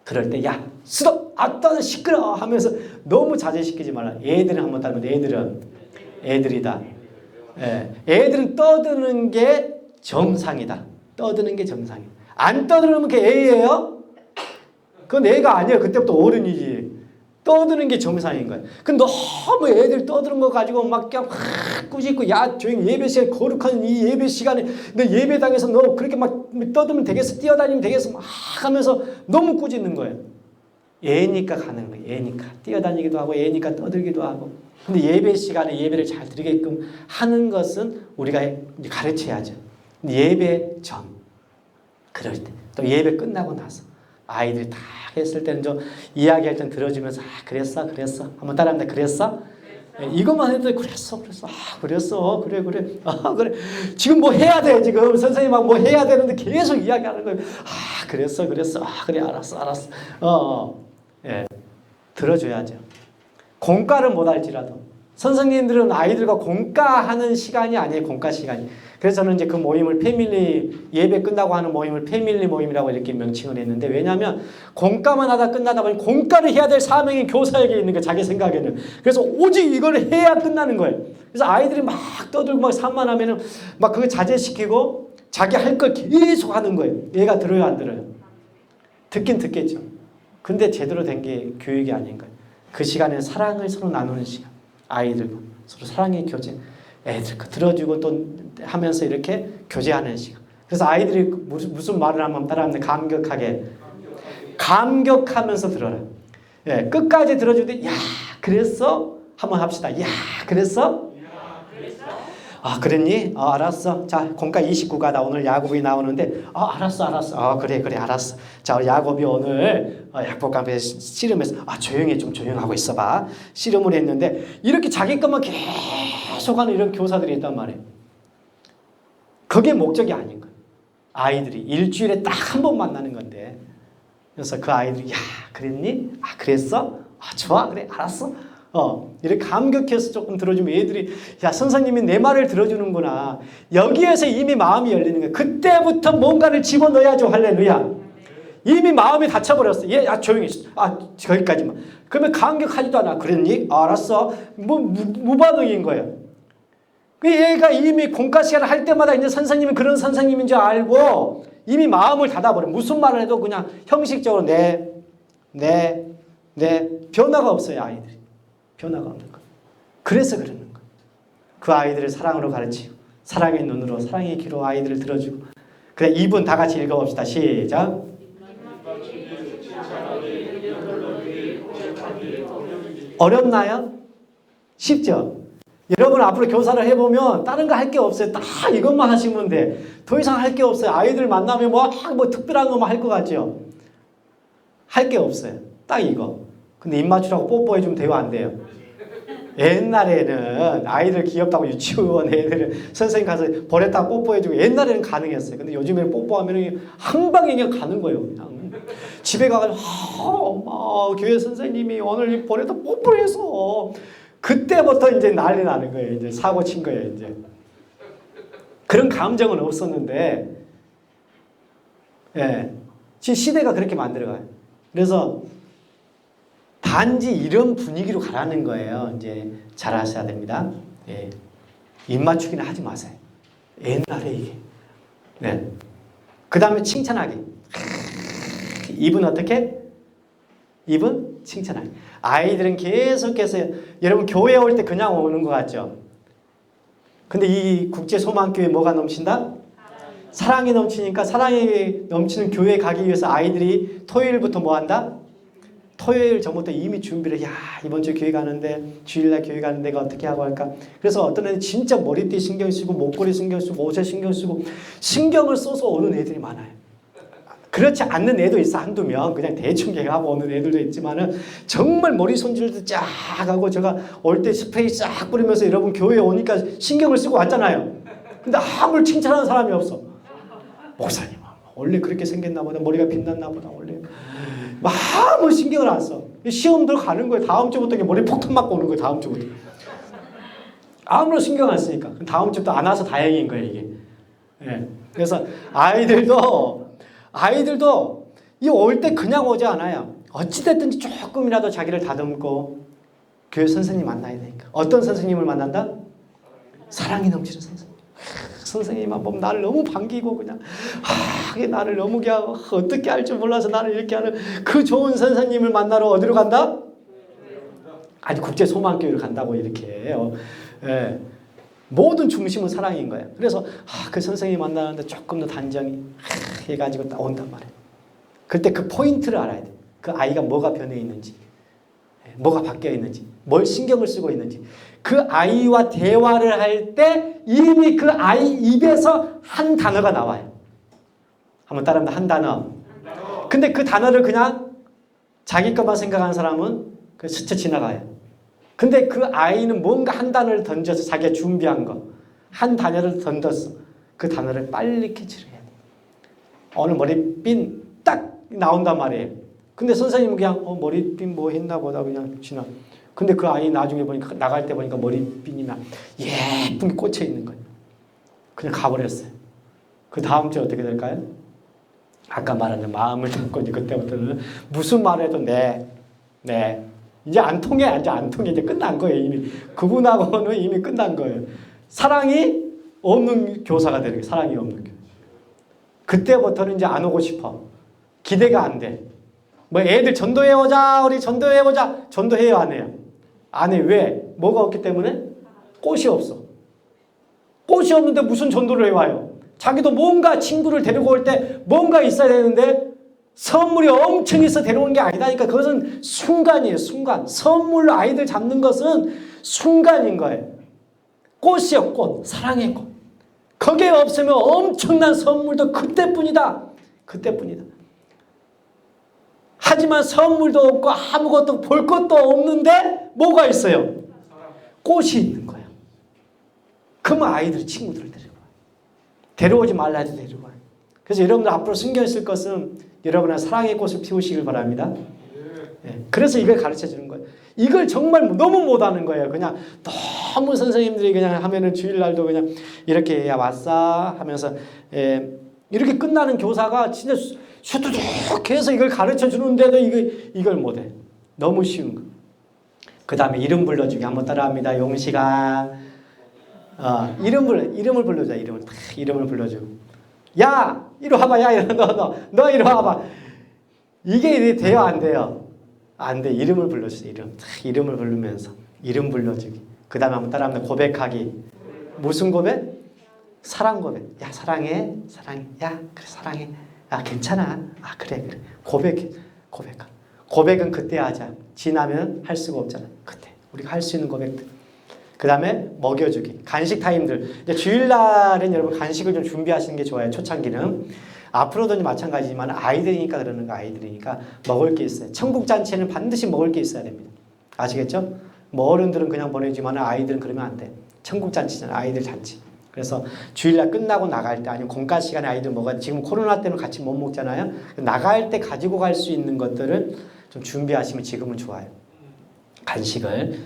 Speaker 1: 그럴 때 야 수도 아따 시끄러워 하면서 너무 자제시키지 말라. 애들은 한번 따르면 애들이다. 예, 애들은 떠드는 게 정상이다. 떠드는 게 정상이다. 안 떠들으면 그게 애예요? 그건 애가 아니에요. 그때부터 어른이지. 떠드는 게 정상인 거예요. 근데 너무 애들 떠드는 거 가지고 막 그냥 확 꾸짖고 야 조용히 예배 시간 거룩한 이 예배 시간에 너 예배당에서 너 그렇게 막 떠들면 되겠어? 뛰어다니면 되겠어? 막 하면서 너무 꾸짖는 거예요. 애니까 가는 거예요. 애니까 뛰어다니기도 하고 애니까 떠들기도 하고. 근데 예배 시간에 예배를 잘 드리게끔 하는 것은 우리가 가르쳐야죠. 예배 전, 그럴 때, 또 예배 끝나고 나서 아이들이 다 했을 때는 좀 이야기할 땐 들어주면서 그랬어 한번 따라합니다. 그랬어? 네, 이것만 해도 그랬어 그래 지금 뭐 해야 돼. 지금 선생님하고 뭐 해야 되는데 계속 이야기하는 거예요. 그랬어 그래 알았어 예, 들어줘야죠. 공과를 못할지라도 선생님들은 아이들과 공과하는 시간이 아니에요. 공과 시간이. 그래서 저는 이제 그 모임을 패밀리 예배 끝나고 하는 모임을 패밀리 모임이라고 이렇게 명칭을 했는데, 왜냐하면 공과만 하다 끝나다 보니 공과를 해야 될 사명이 교사에게 있는 거예요. 자기 생각에는. 그래서 오직 이걸 해야 끝나는 거예요. 그래서 아이들이 막 떠들고 막 산만하면은 막 그거 자제시키고 자기 할 걸 계속 하는 거예요. 얘가 들어요 안 들어요? 듣긴 듣겠죠. 근데 제대로 된 게 교육이 아닌 거예요. 그 시간에 사랑을 서로 나누는 시간. 아이들과 서로 사랑의 교제. 애들 거 들어주고 또 하면서 이렇게 교제하는 시간. 그래서 아이들이 무슨 말을 하면 따라하면 감격하면서 들어라. 예, 끝까지 들어주되 야 그랬어? 한번 합시다. 야 그랬어? 그랬니? 알았어. 자, 공과 29가 나 오늘 야곱이 나오는데 알았어. 그래 알았어. 자, 야곱이 오늘 약복강에 씨름해서 조용히 좀 조용하고 있어봐. 씨름을 했는데 이렇게 자기 것만 계속하는 이런 교사들이 있단 말이에요. 그게 목적이 아닌 거예요. 아이들이 일주일에 딱 한 번 만나는 건데, 그래서 그 아이들이 야 그랬니? 그랬어? 좋아 그래 알았어. 이렇게 감격해서 조금 들어주면 애들이 야 선생님이 내 말을 들어주는구나. 여기에서 이미 마음이 열리는 거예요. 그때부터 뭔가를 집어넣어야죠. 할렐루야. 이미 마음이 닫혀버렸어. 조용히 거기까지만. 그러면 감격하지도 않아. 그랬니? 알았어. 무반응인 거예요. 얘가 이미 공과 시간을 할 때마다 이제 선생님이 그런 선생님인 줄 알고 이미 마음을 닫아버려. 무슨 말을 해도 그냥 형식적으로 네 변화가 없어요. 아이들이. 변화가 없는 거예요. 그래서 그러는 거예요. 그 아이들을 사랑으로 가르치고 사랑의 눈으로 사랑의 귀로 아이들을 들어주고. 그래 2분 다 같이 읽어봅시다. 시작. 어렵나요? 쉽죠? 여러분 앞으로 교사를 해보면 다른 거 할 게 없어요. 딱 이것만 하시면 돼. 더 이상 할 게 없어요. 아이들 만나면 뭐 특별한 것만 할 것 같죠? 할 게 없어요. 딱 이거. 근데 입 맞추라고 뽀뽀해주면 돼요? 안 돼요? 옛날에는 아이들 귀엽다고 유치원 애들을 선생님 가서 보냈다가 뽀뽀해주고 옛날에는 가능했어요. 근데 요즘에는 뽀뽀하면 한 방에 그냥 가는 거예요. 그냥. 집에 가가지고 엄마 교회 선생님이 오늘 보냈다 뽀뽀를 해서 그때부터 이제 난리 나는 거예요. 이제 사고 친 거예요. 이제 그런 감정은 없었는데, 예, 지금 시대가 그렇게 만들어가요. 그래서 단지 이런 분위기로 가라는 거예요. 이제 잘 아셔야 됩니다. 예. 입맞추기는 하지 마세요. 옛날에 이게. 네. 그 다음에 칭찬하기. 입은 어떻게? 입은 칭찬하기. 아이들은 계속해서 여러분 교회 올 때 그냥 오는 것 같죠? 근데 이 국제소망교회 뭐가 넘친다? 사랑이 넘치니까 사랑이 넘치는 교회에 가기 위해서 아이들이 토요일부터 뭐 한다? 토요일 전부터 이미 준비를 야 이번 주 교회 가는데 주일날 교회 가는 데가 어떻게 하고 할까. 그래서 어떤 애는 진짜 머리띠 신경 쓰고 목걸이 신경 쓰고 옷에 신경 쓰고 신경을 써서 오는 애들이 많아요. 그렇지 않는 애도 있어. 한두 명 그냥 대충 하고 오는 애들도 있지만은 정말 머리 손질도 쫙 하고 제가 올 때 스프레이 쫙 뿌리면서 여러분 교회에 오니까 신경을 쓰고 왔잖아요. 근데 아무리 칭찬하는 사람이 없어. 목사님 원래 그렇게 생겼나 보다. 머리가 빛났나 보다. 원래 아무 신경을 안 써. 시험 들어가는 거예요. 다음 주부터 머리 폭탄 맞고 오는 거예요. 다음 주부터. 아무런 신경 안 쓰니까. 다음 주부터 안 와서 다행인 거예요. 이게. 예. 그래서 아이들도 이 올 때 그냥 오지 않아요. 어찌됐든지 조금이라도 자기를 다듬고 교회 선생님 만나야 되니까. 어떤 선생님을 만난다? 사랑이 넘치는 선생님. 선생님만 보면 나를 너무 반기고 그냥 나를 너무 하고 어떻게 할 줄 몰라서 나를 이렇게 하는 그 좋은 선생님을 만나러 어디로 간다? 아니 국제소망교회로 간다고 이렇게 해요. 예. 모든 중심은 사랑인 거예요. 그래서 그 선생님 만나는데 조금 더 단정히 해가지고 온단 말이에요. 그때 그 포인트를 알아야 돼. 그 아이가 뭐가 변해 있는지, 뭐가 바뀌어 있는지, 뭘 신경을 쓰고 있는지. 그 아이와 대화를 할 때 이미 그 아이 입에서 한 단어가 나와요. 한번 따라합니다. 한 단어. 근데 그 단어를 그냥 자기 것만 생각하는 사람은 그 스쳐 지나가요. 근데 그 아이는 뭔가 한 단어를 던져서 자기가 준비한 거, 한 단어를 던졌어. 그 단어를 빨리 캐치를 해야 돼. 오늘 머리핀 딱 나온단 말이에요. 근데 선생님은 그냥 머리핀 뭐 했나 보다 그냥 지나. 근데 그 아이 나중에 보니까 나갈 때 보니까 머리핀이 예쁘게 꽂혀 있는 거예요. 그냥 가버렸어요. 그 다음 주에 어떻게 될까요? 아까 말한 마음을 담고 이제 그때부터는 무슨 말을 해도 네. 이제 안 통해. 이제 끝난 거예요. 이미 그분하고는 이미 끝난 거예요. 사랑이 없는 교사가 되는 거예요. 사랑이 없는 교사. 그때부터는 이제 안 오고 싶어. 기대가 안 돼. 뭐 애들 전도해오자. 우리 전도해보자. 전도해요 안 해요? 안 해. 왜? 뭐가 없기 때문에? 꽃이 없어. 꽃이 없는데 무슨 전도를 해와요? 자기도 뭔가 친구를 데리고 올 때 뭔가 있어야 되는데 선물이 엄청 있어 데려오는 게 아니다니까. 그것은 순간이에요. 순간. 선물로 아이들 잡는 것은 순간인 거예요. 꽃이요. 꽃. 사랑의 꽃. 거기에 없으면 엄청난 선물도 그때뿐이다. 그때뿐이다. 하지만 선물도 없고 아무것도 볼 것도 없는데 뭐가 있어요? 꽃이 있는 거예요. 그러면 아이들이 친구들을 데려와요. 데려오지 말라 해도 데려와요. 그래서 여러분들 앞으로 신경 쓸 것은 여러분의 사랑의 꽃을 피우시길 바랍니다. 네. 그래서 이걸 가르쳐 주는 거예요. 이걸 정말 너무 못하는 거예요. 그냥 너무 선생님들이 그냥 하면은 주일날도 그냥 이렇게 야 왔어 하면서 이렇게 끝나는 교사가 진짜 슈두둑 해서 이걸 가르쳐 주는데도 이걸 못해. 너무 쉬운 거. 그 다음에 이름 불러주기 한번 따라합니다. 용식아. 이름을 불러줘. 이름을 불러주고. 야! 이리 와봐. 야! 너 이리 와봐. 이게 돼요? 안 돼요? 안 돼. 이름을 불러주세요. 이름을 부르면서. 이름 불러주기. 그 다음에 한번 따라합니다. 고백하기. 무슨 고백? 사랑 고백. 야, 사랑해. 야, 그래, 사랑해. 야, 괜찮아. 그래. 고백은 그때 하자. 지나면 할 수가 없잖아. 그때. 우리가 할 수 있는 고백들. 그 다음에 먹여주기. 간식 타임들. 이제 주일날은 여러분 간식을 좀 준비하시는 게 좋아요. 초창기는. 앞으로도 마찬가지지만 아이들이니까 그러는 거 아이들이니까 먹을 게 있어요. 천국잔치에는 반드시 먹을 게 있어야 됩니다. 아시겠죠? 뭐 어른들은 그냥 보내지만 아이들은 그러면 안 돼. 천국 잔치잖아. 아이들 잔치. 그래서 주일날 끝나고 나갈 때 아니면 공과 시간에 아이들 먹어야 돼. 지금 코로나 때문에 같이 못 먹잖아요. 나갈 때 가지고 갈 수 있는 것들을 좀 준비하시면 지금은 좋아요. 간식을.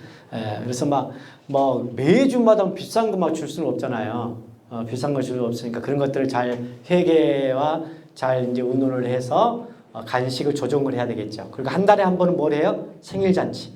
Speaker 1: 그래서 뭐 매주마다 비싼 거 막 줄 수는 없잖아요. 비싼 걸 줄 수 없으니까 그런 것들을 잘 회계와 잘 이제 의논을 해서 간식을 조정을 해야 되겠죠. 그리고 한 달에 한 번은 뭘 해요? 생일잔치.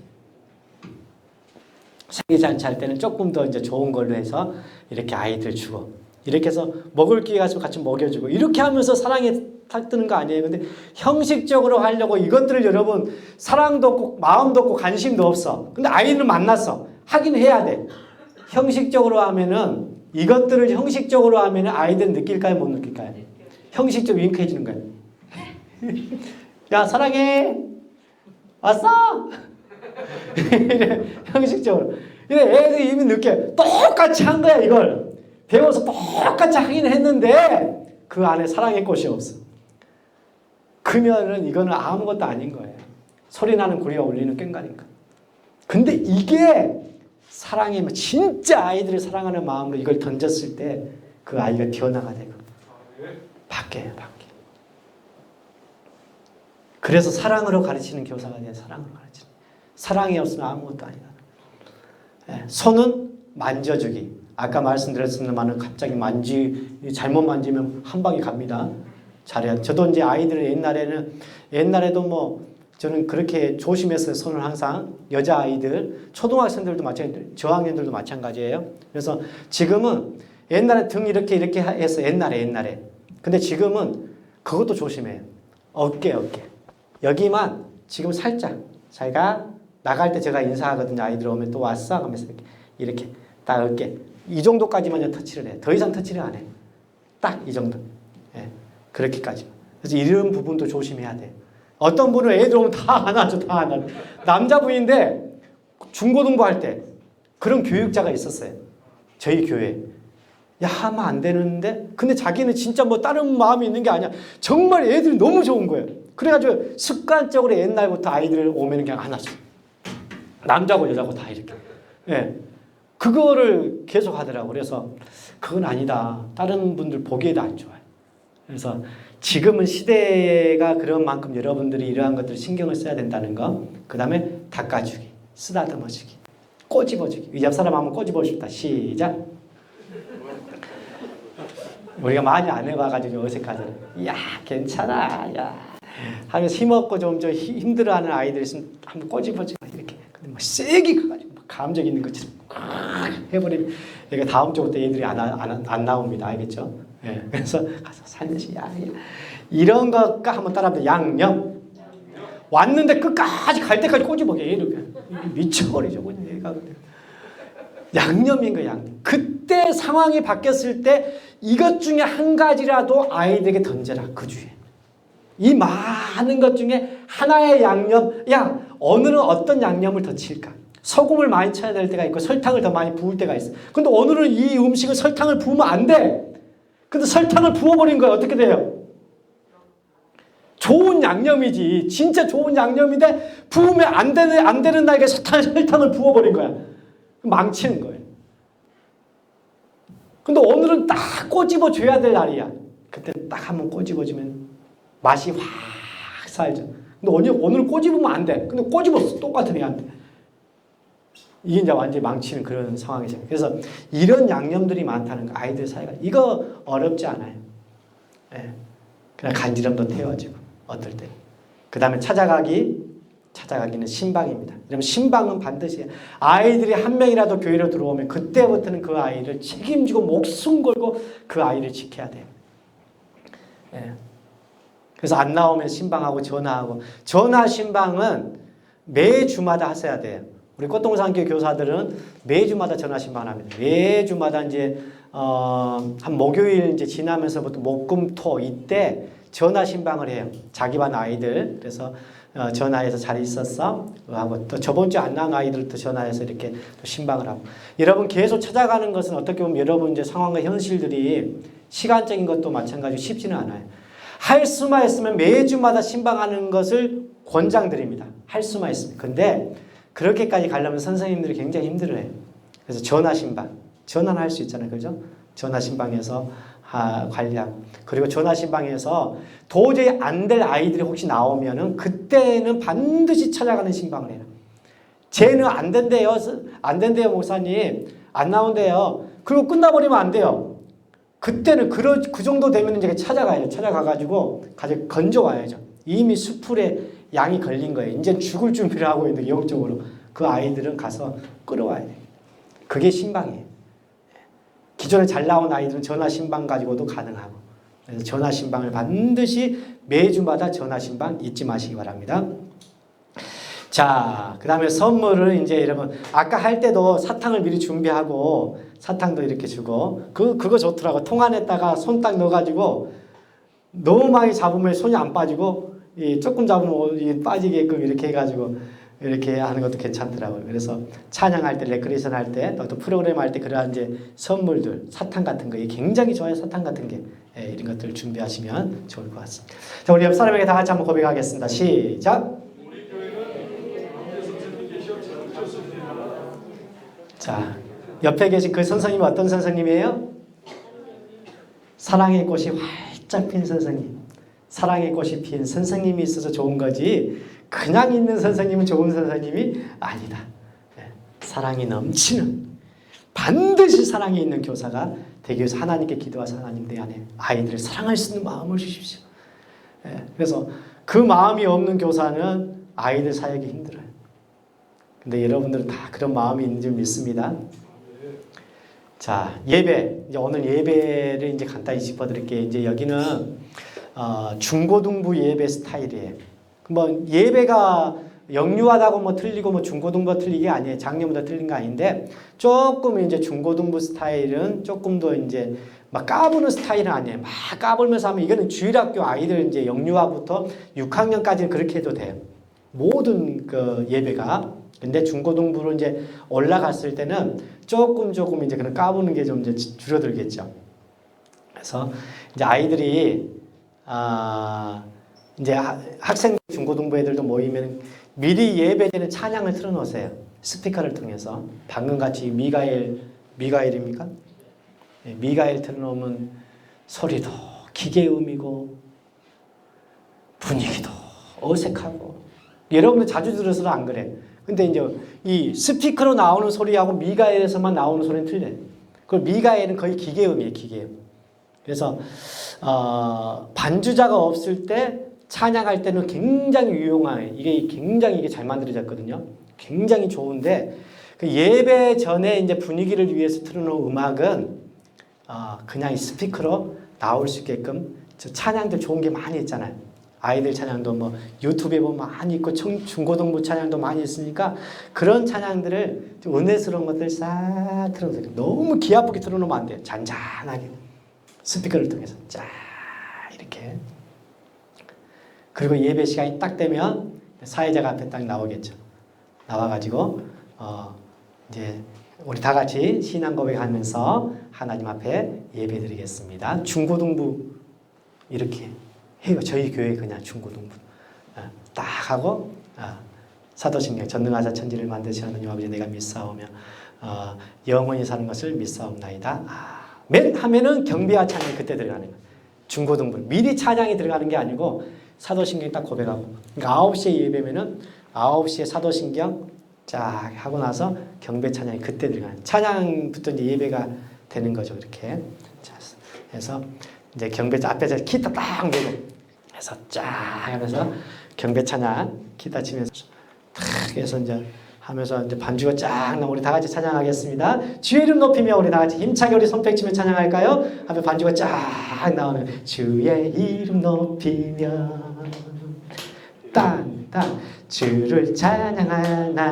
Speaker 1: 생일잔치 할 때는 조금 더 이제 좋은 걸로 해서 이렇게 아이들 주고 이렇게 해서 먹을 기회가 있으면 같이 먹여주고 이렇게 하면서 사랑에 탁 뜨는 거 아니에요. 근데 형식적으로 하려고 이것들을 여러분 사랑도 없고 마음도 없고 관심도 없어. 근데 아이는 만났어. 하긴 해야 돼. 형식적으로 하면은 이것들을 형식적으로 하면은 아이들은 느낄까요? 못 느낄까요? 형식적으로 윙크해 주는 거예요. 야 사랑해. 왔어? 이래, 형식적으로. 이래 애들이 이미 느껴. 똑같이 한 거야 이걸. 배워서 똑같이 하긴 했는데 그 안에 사랑의 꽃이 없어. 그러면은 이거는 아무것도 아닌 거예요. 소리나는 구리와 울리는 꽹과니까. 근데 이게 사랑이면 진짜 아이들을 사랑하는 마음으로 이걸 던졌을 때 그 아이가 튀어나가 되고 바뀌어요. 그래서 사랑으로 가르치는 교사가 돼요. 사랑으로 가르치는. 사랑이 없으면 아무것도 아니다. 손은 만져주기. 아까 말씀드렸습니다만 갑자기 잘못 만지면 한 방에 갑니다. 잘해야. 저도 이제 아이들을 옛날에도 뭐 저는 그렇게 조심했어요. 손을 항상 여자 아이들, 초등학생들도 마찬가지, 저학년들도 마찬가지예요. 그래서 지금은 옛날에 등 이렇게 해서 옛날에. 근데 지금은 그것도 조심해요. 어깨. 여기만 지금 살짝 자기가 나갈 때 제가 인사하거든요. 아이들 오면 또 왔어? 하면서 이렇게 딱 어깨 이 정도까지만 터치를 해. 더 이상 터치를 안 해. 딱 이 정도. 그렇게까지. 그래서 이런 부분도 조심해야 돼. 어떤 분은 애들 오면 다 안아줘. 남자분인데 중고등부 할 때 그런 교육자가 있었어요. 저희 교회에. 야 하면 안 되는데 근데 자기는 진짜 뭐 다른 마음이 있는 게 아니야. 정말 애들이 너무 좋은 거예요. 그래가지고 습관적으로 옛날부터 아이들 오면 그냥 안아줘. 남자고 여자고 다 이렇게. 그거를 계속 하더라고. 그래서 그건 아니다. 다른 분들 보기에도 안 좋아요. 그래서 지금은 시대가 그런 만큼 여러분들이 이러한 것들 신경을 써야 된다는 거. 그 다음에 닦아주기, 쓰다듬어주기, 꼬집어주기. 이 옆 사람 한번 꼬집어 줍시다. 시작. 우리가 많이 안 해봐가지고 어색하잖아요. 야 괜찮아. 야 하면서 힘없고 좀 힘들어하는 아이들 있으면 한번 꼬집어주고 이렇게. 근데 막 세게 가가지고 감정 있는 것처럼 해버리면 이게 다음 주부터 애들이 안 나옵니다. 알겠죠? 그래서 가서 살며시 이런 것과 한번 따라합니다. 양념. 왔는데 끝까지 갈 때까지 꼬집어게 이렇게 미쳐버리죠. 얘가 양념인 거야. 양념. 그때 상황이 바뀌었을 때 이것 중에 한 가지라도 아이들에게 던져라. 그 주에. 이 많은 것 중에 하나의 양념. 야 오늘은 어떤 양념을 더 칠까? 소금을 많이 쳐야 될 때가 있고 설탕을 더 많이 부을 때가 있어. 근데 오늘은 이 음식은 설탕을 부으면 안 돼. 근데 설탕을 부어버린 거야. 어떻게 돼요? 좋은 양념이지. 진짜 좋은 양념인데 부으면 안 되는 날에 설탕을 부어버린 거야. 망치는 거예요. 근데 오늘은 딱 꼬집어 줘야 될 날이야. 그때 딱 한번 꼬집어주면 맛이 확 살죠. 근데 오늘 꼬집으면 안 돼. 근데 꼬집었어. 똑같으면 안 돼. 이게 이제 완전히 망치는 그런 상황이죠. 그래서 이런 양념들이 많다는 거. 아이들 사이가. 이거 어렵지 않아요. 그냥 간지럼도 태워지고 어떨 때. 그 다음에 찾아가기는 신방입니다. 그러면 신방은 반드시 아이들이 한 명이라도 교회로 들어오면 그때부터는 그 아이를 책임지고 목숨 걸고 그 아이를 지켜야 돼요. 그래서 안 나오면 신방하고 전화하고 전화 신방은 매주마다 하셔야 돼요. 우리 꽃동산교 교사들은 매주마다 전화 신방합니다. 매주마다 이제 한 목요일 이제 지나면서부터 목금토 이때 전화 신방을 해요. 자기 반 아이들. 그래서 전화해서 잘 있었어? 하고 또 저번 주에 안 나온 아이들도 전화해서 이렇게 또 신방을 하고. 여러분 계속 찾아가는 것은 어떻게 보면 여러분 이제 상황과 현실들이 시간적인 것도 마찬가지로 쉽지는 않아요. 할 수만 있으면 매주마다 신방하는 것을 권장드립니다. 할 수만 있으면. 근데 그렇게까지 가려면 선생님들이 굉장히 힘들어해요. 그래서 전화신방, 전화는 할 수 있잖아요. 그죠? 전화신방에서 관리하고, 그리고 전화신방에서 도저히 안 될 아이들이 혹시 나오면은 그때는 반드시 찾아가는 신방을 해요. 쟤는 안 된대요. 안 된대요, 목사님. 안 나온대요. 그리고 끝나버리면 안 돼요. 그때는 그 정도 되면 이제 찾아가야죠. 찾아가가지고 가지고 건져와야죠. 이미 수풀에 양이 걸린 거예요. 이제 죽을 준비를 하고 있는데 영적으로 그 아이들은 가서 끌어와야 돼요. 그게 신방이에요. 기존에 잘 나온 아이들은 전화 신방 가지고도 가능하고, 그래서 전화 신방을 반드시 매주마다 전화 신방 잊지 마시기 바랍니다. 자, 그 다음에 선물을 이제 여러분 아까 할 때도 사탕을 미리 준비하고 사탕도 이렇게 주고 그거 좋더라고. 통 안에다가 손 딱 넣어가지고 너무 많이 잡으면 손이 안 빠지고 조금 잡으면 빠지게끔 이렇게 해가지고 이렇게 하는 것도 괜찮더라고요. 그래서 찬양할 때, 레크레이션 할 때, 또 프로그램 할 때 그러한 이제 선물들, 사탕 같은 거, 굉장히 좋아요. 사탕 같은 게. 이런 것들 준비하시면 좋을 것 같습니다. 자, 우리 옆 사람에게 다 같이 한번 고백하겠습니다. 시작. 자, 옆에 계신 그 선생님은 어떤 선생님이에요? 사랑의 꽃이 활짝 핀 선생님. 사랑의 꽃이 핀 선생님이 있어서 좋은 거지 그냥 있는 선생님은 좋은 선생님이 아니다. 사랑이 넘치는, 반드시 사랑이 있는 교사가 되기 위해서 하나님께 기도하셔서 하나님 내 안에 아이들을 사랑할 수 있는 마음을 주십시오. 그래서 그 마음이 없는 교사는 아이들 사역이 힘들어요. 근데 여러분들은 다 그런 마음이 있는 줄 믿습니다. 자, 예배. 이제 오늘 예배를 이제 간단히 짚어드릴게요. 이제 여기는 중고등부 예배 스타일이에요. 뭐 예배가 영유하다고 뭐 틀리고 뭐 중고등부가 틀린 게 아니에요. 작년보다 틀린 거 아닌데 조금 이제 중고등부 스타일은 조금 더 이제 막 까부는 스타일은 아니에요. 막 까불면서 하면 이거는 주일학교 아이들 이제 영유아부터 6학년까지는 그렇게 해도 돼요. 모든 그 예배가. 근데 중고등부로 이제 올라갔을 때는 조금 이제 그런 까부는 게 좀 이제 줄어들겠죠. 그래서 이제 아이들이 이제 학생 중고등부 애들도 모이면 미리 예배되는 찬양을 틀어놓으세요. 스피커를 통해서. 방금 같이 미가엘입니까? 네, 미가엘 틀어놓으면 소리도 기계음이고 분위기도 어색하고. 여러분들 자주 들어서도 안 그래. 근데 이제 이 스피커로 나오는 소리하고 미가엘에서만 나오는 소리는 틀려요. 그 미가엘은 거의 기계음이에요, 기계음. 그래서 반주자가 없을 때 찬양할 때는 굉장히 유용해요. 이게 굉장히 잘 만들어졌거든요. 굉장히 좋은데 그 예배 전에 이제 분위기를 위해서 틀어놓은 음악은 그냥 이 스피커로 나올 수 있게끔 찬양들 좋은 게 많이 있잖아요. 아이들 찬양도 뭐 유튜브에 보면 많이 있고 중고등부 찬양도 많이 있으니까 그런 찬양들을 좀 은혜스러운 것들 싹 틀어놓으세요. 너무 귀 아프게 틀어놓으면 안 돼요. 잔잔하게 스피커를 통해서 쫙 이렇게. 그리고 예배 시간이 딱 되면 사회자가 앞에 딱 나오겠죠. 나와가지고 이제 우리 다 같이 신앙 고백하면서 하나님 앞에 예배드리겠습니다. 중고등부 이렇게 해요. 저희 교회 그냥 중고등부 딱 하고 사도신경 전능하사 천지를 만드신 하나님 아버지 내가 믿사오며 영원히 사는 것을 믿사옵나이다. 맨 하면은 경배와 찬양이 그때 들어가는 거예요. 중고등부 미리 찬양이 들어가는 게 아니고 사도신경이 딱 고백하고. 그러니까 9시에 예배면은 9시에 사도신경 쫙 하고 나서 경배 찬양이 그때 들어가는. 찬양부터 이제 예배가 되는 거죠. 이렇게. 자, 그래서 이제 경배 앞에서 기타 딱 대고 해서 쫙 하면서 경배 찬양 기타 치면서 탁 해서 이제 하면서 이제 반주가 쫙 나오고 우리 다 같이 찬양하겠습니다. 주의 이름 높이며 우리 다 같이 힘차게 우리 손뼉 치며 찬양할까요? 하면 반주가 쫙 나오는 주의 이름 높이며 땅땅 주를 찬양하나이다.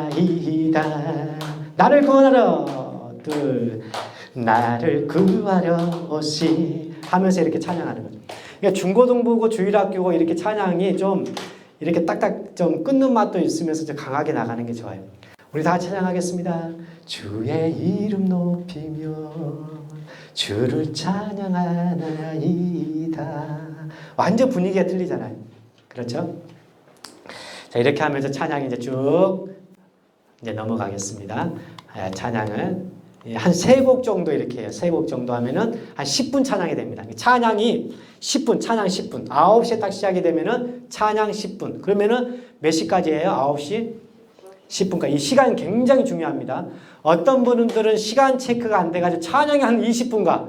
Speaker 1: 나를 구하러 둘 나를 구하러 오시 하면서 이렇게 찬양하는 거죠. 그러니까 중고등부고 주일학교고 이렇게 찬양이 좀 이렇게 딱딱 좀 끊는 맛도 있으면서 좀 강하게 나가는 게 좋아요. 우리 다 찬양하겠습니다. 주의 이름 높이며 주를 찬양하나이다. 완전 분위기가 틀리잖아요. 그렇죠? 자, 이렇게 하면서 찬양이 이제 쭉 이제 넘어가겠습니다. 찬양을 한 3곡 정도 이렇게 해요. 3곡 정도 하면은 한 10분 찬양이 됩니다. 찬양이 10분, 찬양 10분. 9시에 딱 시작이 되면은 찬양 10분. 그러면은 몇 시까지예요? 9시 10분까지. 이 시간 굉장히 중요합니다. 어떤 분들은 시간 체크가 안 돼가지고 찬양이 한 20분 가.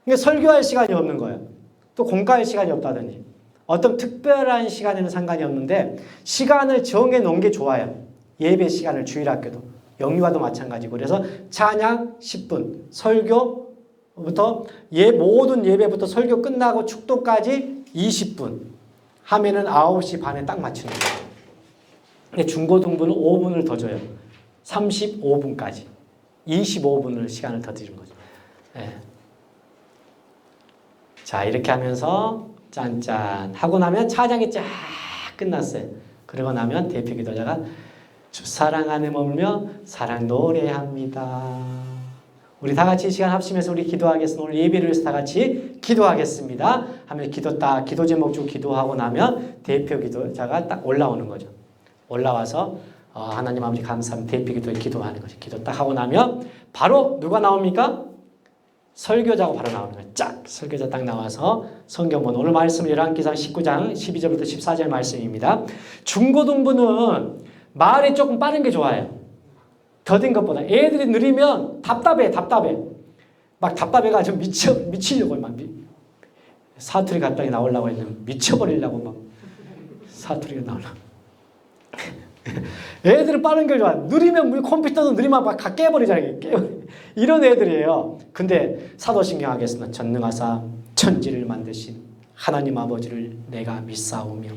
Speaker 1: 그러니까 설교할 시간이 없는 거예요. 또 공과할 시간이 없다더니. 어떤 특별한 시간에는 상관이 없는데 시간을 정해 놓은 게 좋아요. 예배 시간을 주일학교도. 영유아도 마찬가지고. 그래서 찬양 10분, 설교부터 모든 예배부터 설교 끝나고 축도까지 20분 하면은 9시 반에 딱 맞추는 거예요. 근데 중고등부는 5분을 더 줘요. 35분까지. 25분을 시간을 더 드리는 거죠. 네. 자, 이렇게 하면서 짠짠 하고 나면 찬양이 쫙 끝났어요. 그러고 나면 대표 기도자가 주 사랑 안에 머물며 사랑 노래합니다. 우리 다 같이 시간 합심해서 우리 기도하겠습니다. 오늘 예배를 위해서 다 같이 기도하겠습니다. 하면 기도 제목 주고 기도하고 나면 대표 기도자가 딱 올라오는 거죠. 올라와서 하나님 아버지 감사합니다. 대표 기도에 기도하는 거죠. 기도 딱 하고 나면 바로 누가 나옵니까? 설교자가 바로 나오는 거예요. 쫙 설교자 딱 나와서 성경본 오늘 말씀 열왕기상 19장 12절부터 14절 말씀입니다. 중고등부는 말이 조금 빠른 게 좋아요. 더딘 것보다. 애들이 느리면 답답해. 막 답답해가지고 미치려고 막 사투리 갑자기 나오려고 했는데 미쳐버리려고 막 사투리가 나오려고. 애들은 빠른 게 좋아. 느리면 컴퓨터도 느리면 막 깨버리잖아요. 이런 애들이에요. 근데 사도신경 하겠습니다. 전능하사 천지를 만드신 하나님 아버지를 내가 믿사오며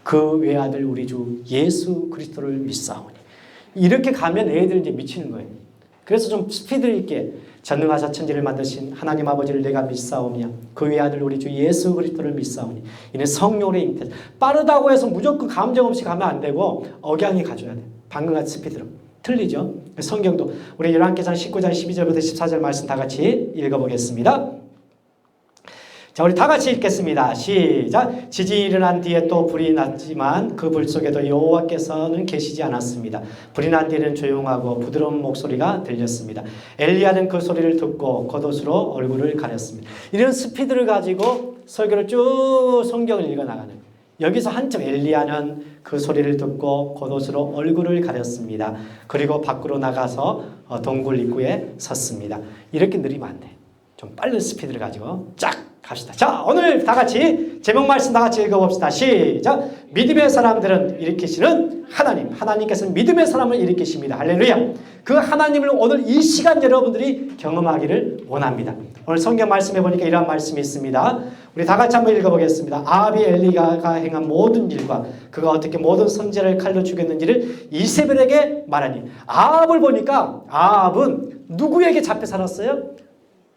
Speaker 1: 그 외아들 우리 주 예수 그리스도를 믿사오니. 이렇게 가면 애들 이제 미치는 거예요. 그래서 좀 스피드 있게 전능하사 천지를 만드신 하나님 아버지를 내가 믿사오며 그 외아들 우리 주 예수 그리스도를 믿사오니. 이는 성령의 잉태. 빠르다고 해서 무조건 감정 없이 가면 안 되고 억양이 가져야 돼요. 방금 같은 스피드로. 틀리죠? 성경도 우리 열왕기상 19장 12절부터 14절 말씀 다 같이 읽어보겠습니다. 자, 우리 다 같이 읽겠습니다. 시작. 지진이 일어난 뒤에 또 불이 났지만 그 불 속에도 여호와께서는 계시지 않았습니다. 불이 난 뒤에는 조용하고 부드러운 목소리가 들렸습니다. 엘리야는 그 소리를 듣고 겉옷으로 얼굴을 가렸습니다. 이런 스피드를 가지고 설교를 쭉 성경을 읽어나가는 거예요. 여기서 한참 엘리야는 그 소리를 듣고 겉옷으로 얼굴을 가렸습니다. 그리고 밖으로 나가서 동굴 입구에 섰습니다. 이렇게 느리면 안 돼. 좀 빠른 스피드를 가지고 쫙 갑시다. 자, 오늘 다 같이 제목 말씀 다 같이 읽어봅시다. 시작. 믿음의 사람들은 일으키시는 하나님. 하나님께서는 믿음의 사람을 일으키십니다. 할렐루야. 그 하나님을 오늘 이 시간 여러분들이 경험하기를 원합니다. 오늘 성경 말씀해 보니까 이런 말씀이 있습니다. 우리 다 같이 한번 읽어보겠습니다. 아합이 엘리야가 행한 모든 일과 그가 어떻게 모든 선지자를 칼로 죽였는지를 이세벨에게 말하니. 아합을 보니까 아합은 누구에게 잡혀 살았어요?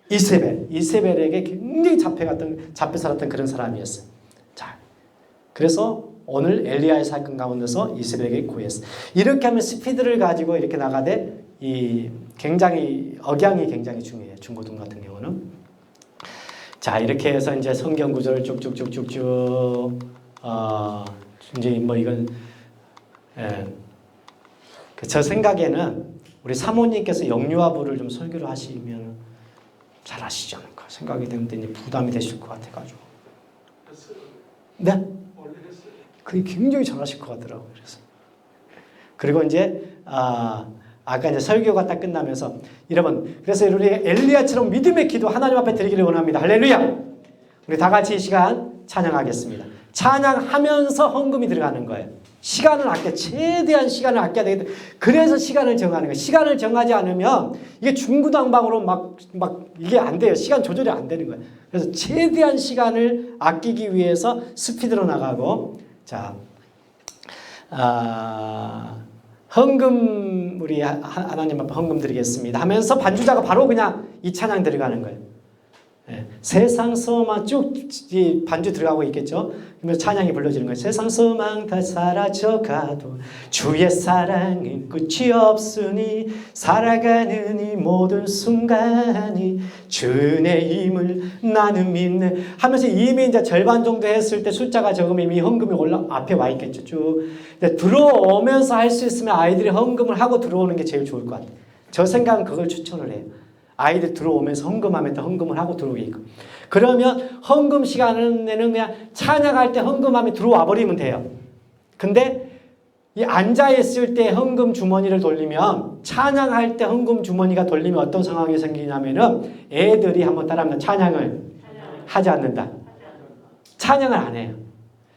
Speaker 1: 이세벨에게 굉장히 잡혀 살았던 그런 사람이었어요. 자, 그래서 오늘 엘리야의 사건 가운데서 이세벨에게 구했어요. 이렇게 하면 스피드를 가지고 이렇게 나가되 굉장히 억양이 굉장히 중요해요. 중고등 같은 경우는. 자, 이렇게 해서 이제 성경 구절을 쭉쭉쭉쭉쭉 이제 뭐 이건 저 생각에는 우리 사모님께서 영유아부를 좀 설교를 하시면 잘 하시지 않을까 생각이 드는데 이제 부담이 되실 것 같아가지고. 네? 그게 굉장히 잘하실 것 같더라고요. 그리고 이제 아까 이제 설교가 딱 끝나면서 여러분, 그래서 우리 엘리야처럼 믿음의 기도 하나님 앞에 드리기를 원합니다. 할렐루야. 우리 다 같이 이 시간 찬양하겠습니다. 찬양하면서 헌금이 들어가는 거예요. 시간을 최대한 시간을 아껴야 되겠다. 그래서 시간을 정하는 거예요. 시간을 정하지 않으면 이게 중구난방으로 막 이게 안 돼요. 시간 조절이 안 되는 거예요. 그래서 최대한 시간을 아끼기 위해서 스피드로 나가고, 자, 헌금 우리 하나님 앞에 헌금 드리겠습니다 하면서 반주자가 바로 그냥 이 찬양 들어가는 거예요. 세상 소망 쭉 반주 들어가고 있겠죠. 그러면서 찬양이 불러지는 거예요. 세상 소망 다 사라져가도 주의 사랑은 끝이 없으니 살아가는 이 모든 순간이 주의 힘을 나는 믿네 하면서 이미 이제 절반 정도 했을 때 숫자가 적으면 이미 헌금이 앞에 와 있겠죠. 쭉 들어오면서 할 수 있으면 아이들이 헌금을 하고 들어오는 게 제일 좋을 것 같아요. 저 생각은 그걸 추천을 해요. 아이들 들어오면서 헌금하면 헌금을 하고 들어오게끔. 그러면 헌금 시간에는 그냥 찬양할 때 헌금하면 들어와 버리면 돼요. 근데 이 앉아있을 때 헌금 주머니를 돌리면 찬양할 때 헌금 주머니가 돌리면 어떤 상황이 생기냐면은 애들이 한번 따라하면 찬양을 하지 않는다. 찬양을 안 해요.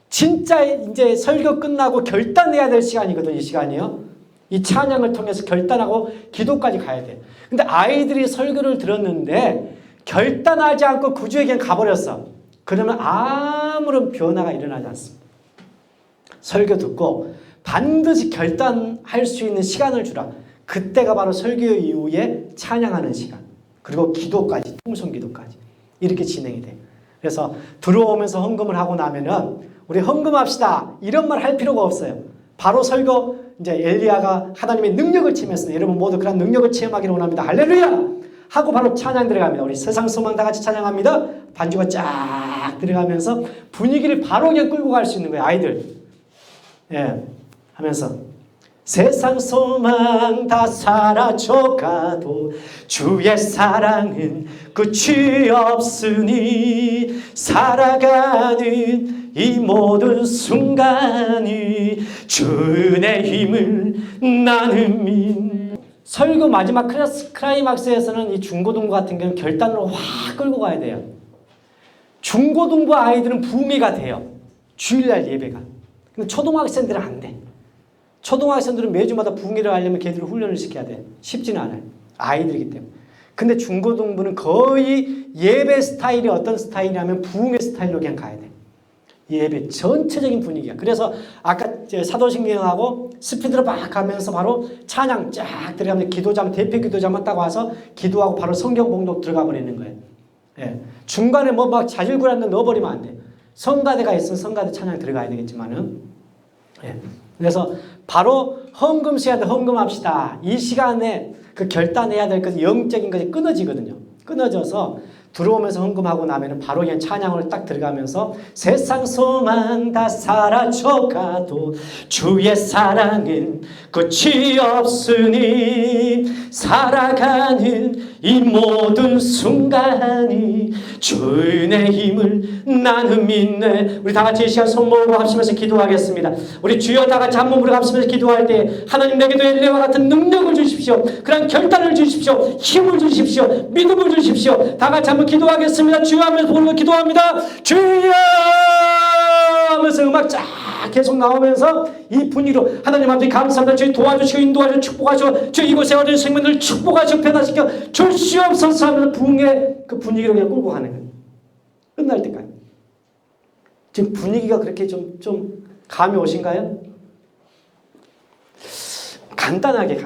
Speaker 1: 진짜 이제 설교 끝나고 결단해야 될 시간이거든요. 이 시간이요. 이 찬양을 통해서 결단하고 기도까지 가야 돼. 근데 아이들이 설교를 들었는데 결단하지 않고 그 주에 그냥 가버렸어. 그러면 아무런 변화가 일어나지 않습니다. 설교 듣고 반드시 결단할 수 있는 시간을 주라. 그때가 바로 설교 이후에 찬양하는 시간. 그리고 기도까지, 통성 기도까지. 이렇게 진행이 돼요. 그래서 들어오면서 헌금을 하고 나면은 우리 헌금합시다. 이런 말 할 필요가 없어요. 바로 설교 이제 엘리야가 하나님의 능력을 체험했습니다. 여러분 모두 그런 능력을 체험하기를 원합니다. 할렐루야! 하고 바로 찬양 들어갑니다. 우리 세상 소망 다 같이 찬양합니다. 반주가 쫙 들어가면서 분위기를 바로 그냥 끌고 갈 수 있는 거예요. 아이들. 예. 하면서 세상 소망 다 사라져가도 주의 사랑은 끝이 없으니 살아가는 이 모든 순간이 주의 힘을 나는 믿. 설교 마지막 클라이막스에서는 이 중고등부 같은 경우는 결단으로 확 끌고 가야 돼요. 중고등부 아이들은 붕괴가 돼요. 주일날 예배가. 근데 초등학생들은 안 돼. 초등학생들은 매주마다 붕괴를 하려면 걔들을 훈련을 시켜야 돼. 쉽지는 않아요. 아이들이기 때문에. 근데 중고등부는 거의 예배 스타일이 어떤 스타일이냐면 붕괴 스타일로 그냥 가야 돼. 예배 전체적인 분위기야. 그래서 아까 사도신경하고 스피드로 막 가면서 바로 찬양 쫙 들어가면 기도자만 대표 기도자만 딱 와서 기도하고 바로 성경 봉독 들어가 버리는 거예요. 예. 중간에 뭐 막 자질구레한 거 넣어버리면 안 돼. 성가대가 있으면 성가대 찬양 들어가야 되겠지만은. 예. 그래서 바로 헌금 시간에 헌금합시다. 이 시간에 그 결단해야 될 것이 영적인 것이 끊어지거든요. 끊어져서 들어오면서 헌금하고 나면은 바로 그냥 찬양으로 딱 들어가면서 세상 소망 다 사라져가도 주의 사랑은 끝이 없으니 살아가는 이 모든 순간이 주의 힘을 나는 믿네. 우리 다 같이 이 시간 손 모으고 합심해서 기도하겠습니다. 우리 주여 다 같이 한 몸으로 합심해서 기도할 때 하나님 내게도 엘리야와 같은 능력을 주십시오. 그런 결단을 주십시오. 힘을 주십시오. 믿음을 주십시오. 다 같이 한번 기도하겠습니다. 주여 하면서 부르고 기도합니다. 주여 하면서 음악 쫙 계속 나오면서 이 분위기로 하나님 앞에 감사합니다. 주님 도와주시고 인도하시고 축복하시고 주 이곳에 어린 생명들을 축복하시고 변화시켜 주시옵소서 하면서 붕의 그 분위기로 그냥 끌고 가는 거예요. 끝날 때까지. 지금 분위기가 그렇게 좀 감이 오신가요? 간단하게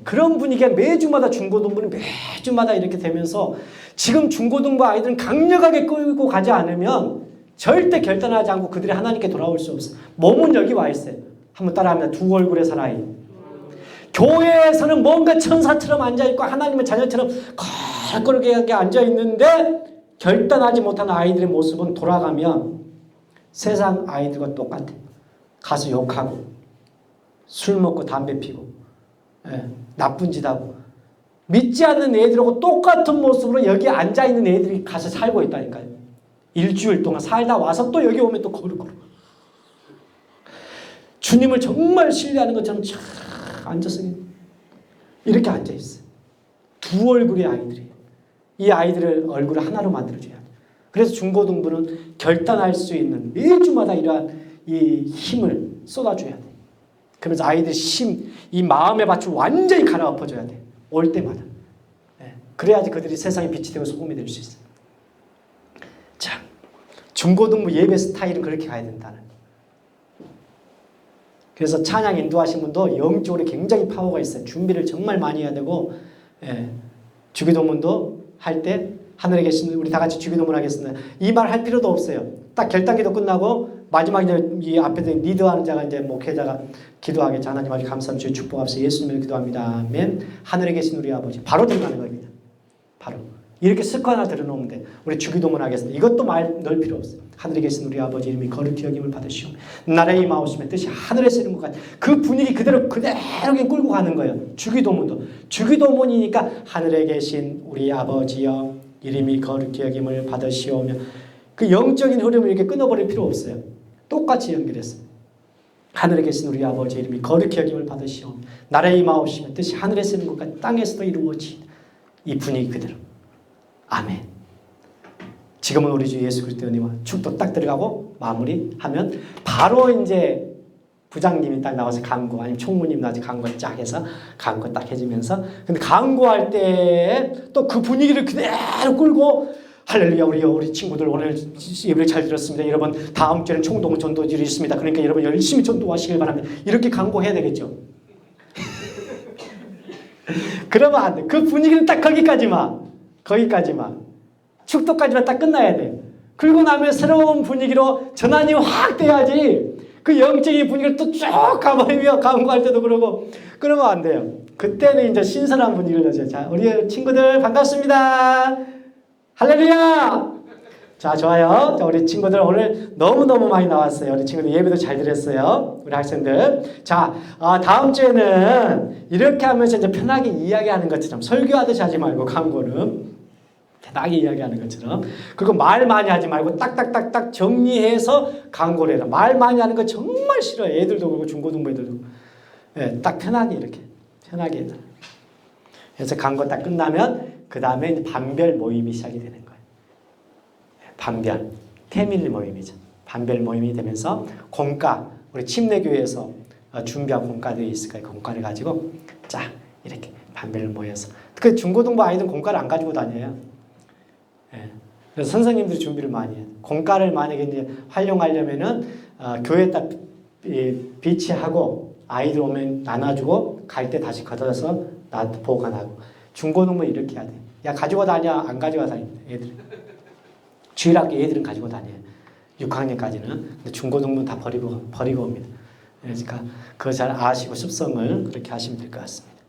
Speaker 1: 그런 분위기가 매주마다 중고등부는 매주마다 이렇게 되면서 지금 중고등부 아이들은 강력하게 끌고 가지 않으면 절대 결단하지 않고 그들이 하나님께 돌아올 수 없어요. 몸은 여기 와 있어요. 한번 따라합니다. 두 얼굴의 사나이. 교회에서는 뭔가 천사처럼 앉아있고 하나님의 자녀처럼 거룩하게 앉아있는데 결단하지 못한 아이들의 모습은 돌아가면 세상 아이들과 똑같아. 가서 욕하고 술 먹고 담배 피고 나쁜 짓 하고 믿지 않는 애들하고 똑같은 모습으로 여기 앉아있는 애들이 가서 살고 있다니까요. 일주일 동안 살다 와서 또 여기 오면 또 거룩거룩 주님을 정말 신뢰하는 것처럼 쫙 앉아서 이렇게 앉아있어요. 두 얼굴의 아이들이에요. 이 아이들의 얼굴을 하나로 만들어줘야 돼요. 그래서 중고등부는 결단할 수 있는 매주마다 이러한 이 힘을 쏟아줘야 돼요. 그러면서 아이들 이 마음의 밭을 완전히 갈아엎어줘야 돼요. 올 때마다. 그래야지 그들이 세상에 빛이 되고 소금이 될 수 있어요. 자, 중고등부 예배 스타일은 그렇게 가야 된다는. 그래서 찬양 인도하신 분도 영적으로 굉장히 파워가 있어요. 준비를 정말 많이 해야 되고, 주기도문도 할 때 하늘에 계신 우리 다 같이 주기도문 하겠습니다. 이 말 할 필요도 없어요. 딱 결단기도 끝나고 마지막에 이 앞에 리드하는 자가 이제 목회자가 기도하겠죠. 하나님 아버지 감사합니다. 주의 축복합시다. 예수님을 기도합니다. 아멘. 하늘에 계신 우리 아버지. 바로 들어가는 겁니다. 바로. 이렇게 습관 하나 들어놓으면 돼. 우리 주기도문 하겠습니다. 이것도 말 넣을 필요 없어요. 하늘에 계신 우리 아버지 이름이 거룩히 여김을 받으시오. 나라의 임하옵시며 뜻이 하늘에서 이룬 것 같아요. 그 분위기 그대로 그냥 끌고 가는 거예요. 주기도문도. 주기도문이니까 하늘에 계신 우리 아버지여 이름이 거룩히 여김을 받으시오며 그 영적인 흐름을 이렇게 끊어버릴 필요 없어요. 똑같이 연결했어요. 하늘에 계신 우리 아버지 이름이 거룩히 여김을 받으시오. 나라의 임하옵시며 뜻이 하늘에서 이룬 것 같아요. 땅에서도 이루어지. 이 분위기 그대로. 아멘. 지금은 우리 주 예수 그리스도의 은혜와 축도 딱 들어가고 마무리하면 바로 이제 부장님이 딱 나와서 강구 아니면 총무님 나와서 강구 쫙 해서 강구 딱 해주면서 근데 강구할 때 또 그 분위기를 그대로 끌고 할렐루야 우리 친구들 오늘 예배를 잘 들었습니다. 여러분 다음 주에는 총동 전도질이 있습니다. 그러니까 여러분 열심히 전도하시길 바랍니다. 이렇게 강구해야 되겠죠. 그러면 안 돼. 그 분위기는 딱 거기까지만. 축도까지만 딱 끝나야 돼. 그리고 나면 새로운 분위기로 전환이 확 돼야지 그 영적인 분위기를 또 쭉 가버리며 강구할 때도 그러고 그러면 안 돼요. 그때는 이제 신선한 분위기를 넣어줘요. 자, 우리 친구들 반갑습니다. 할렐루야! 자, 좋아요. 자, 우리 친구들 오늘 너무너무 많이 나왔어요. 우리 친구들 예배도 잘 드렸어요. 우리 학생들. 자, 다음 주에는 이렇게 하면서 이제 편하게 이야기하는 것처럼 설교하듯이 하지 말고 강구는 편하게 이야기하는 것처럼 그리고 말 많이 하지 말고 딱딱딱딱 정리해서 강구를 해라. 말 많이 하는 거 정말 싫어요. 애들도 그렇고 중고등부 애들도 네, 딱 편하게 이렇게 편하게 해라. 그래서 강구 딱 끝나면 그 다음에 이제 반별 모임이 시작이 되는 거예요. 반별 패밀리 모임이죠. 반별 모임이 되면서 공과 우리 침례교회에서 준비한 공과들이 있을 거예요. 공과를 가지고 쫙 이렇게 반별을 모여서 그 중고등부 아이들은 공과를 안 가지고 다녀요. 예. 그래서 선생님들이 준비를 많이 해요. 공과를 만약에 이제 활용하려면은 교회에다 비치하고 아이들 오면 나눠주고 갈 때 다시 걷어서 보관하고 중고등부 이렇게 해야 돼. 야 가지고 다녀 안 가지고 다닙니다. 애들 주일학교 애들은 가지고 다녀요. 6학년까지는 근데 중고등부는 다 버리고 옵니다. 그러니까 그거 잘 아시고 습성을 그렇게 하시면 될 것 같습니다.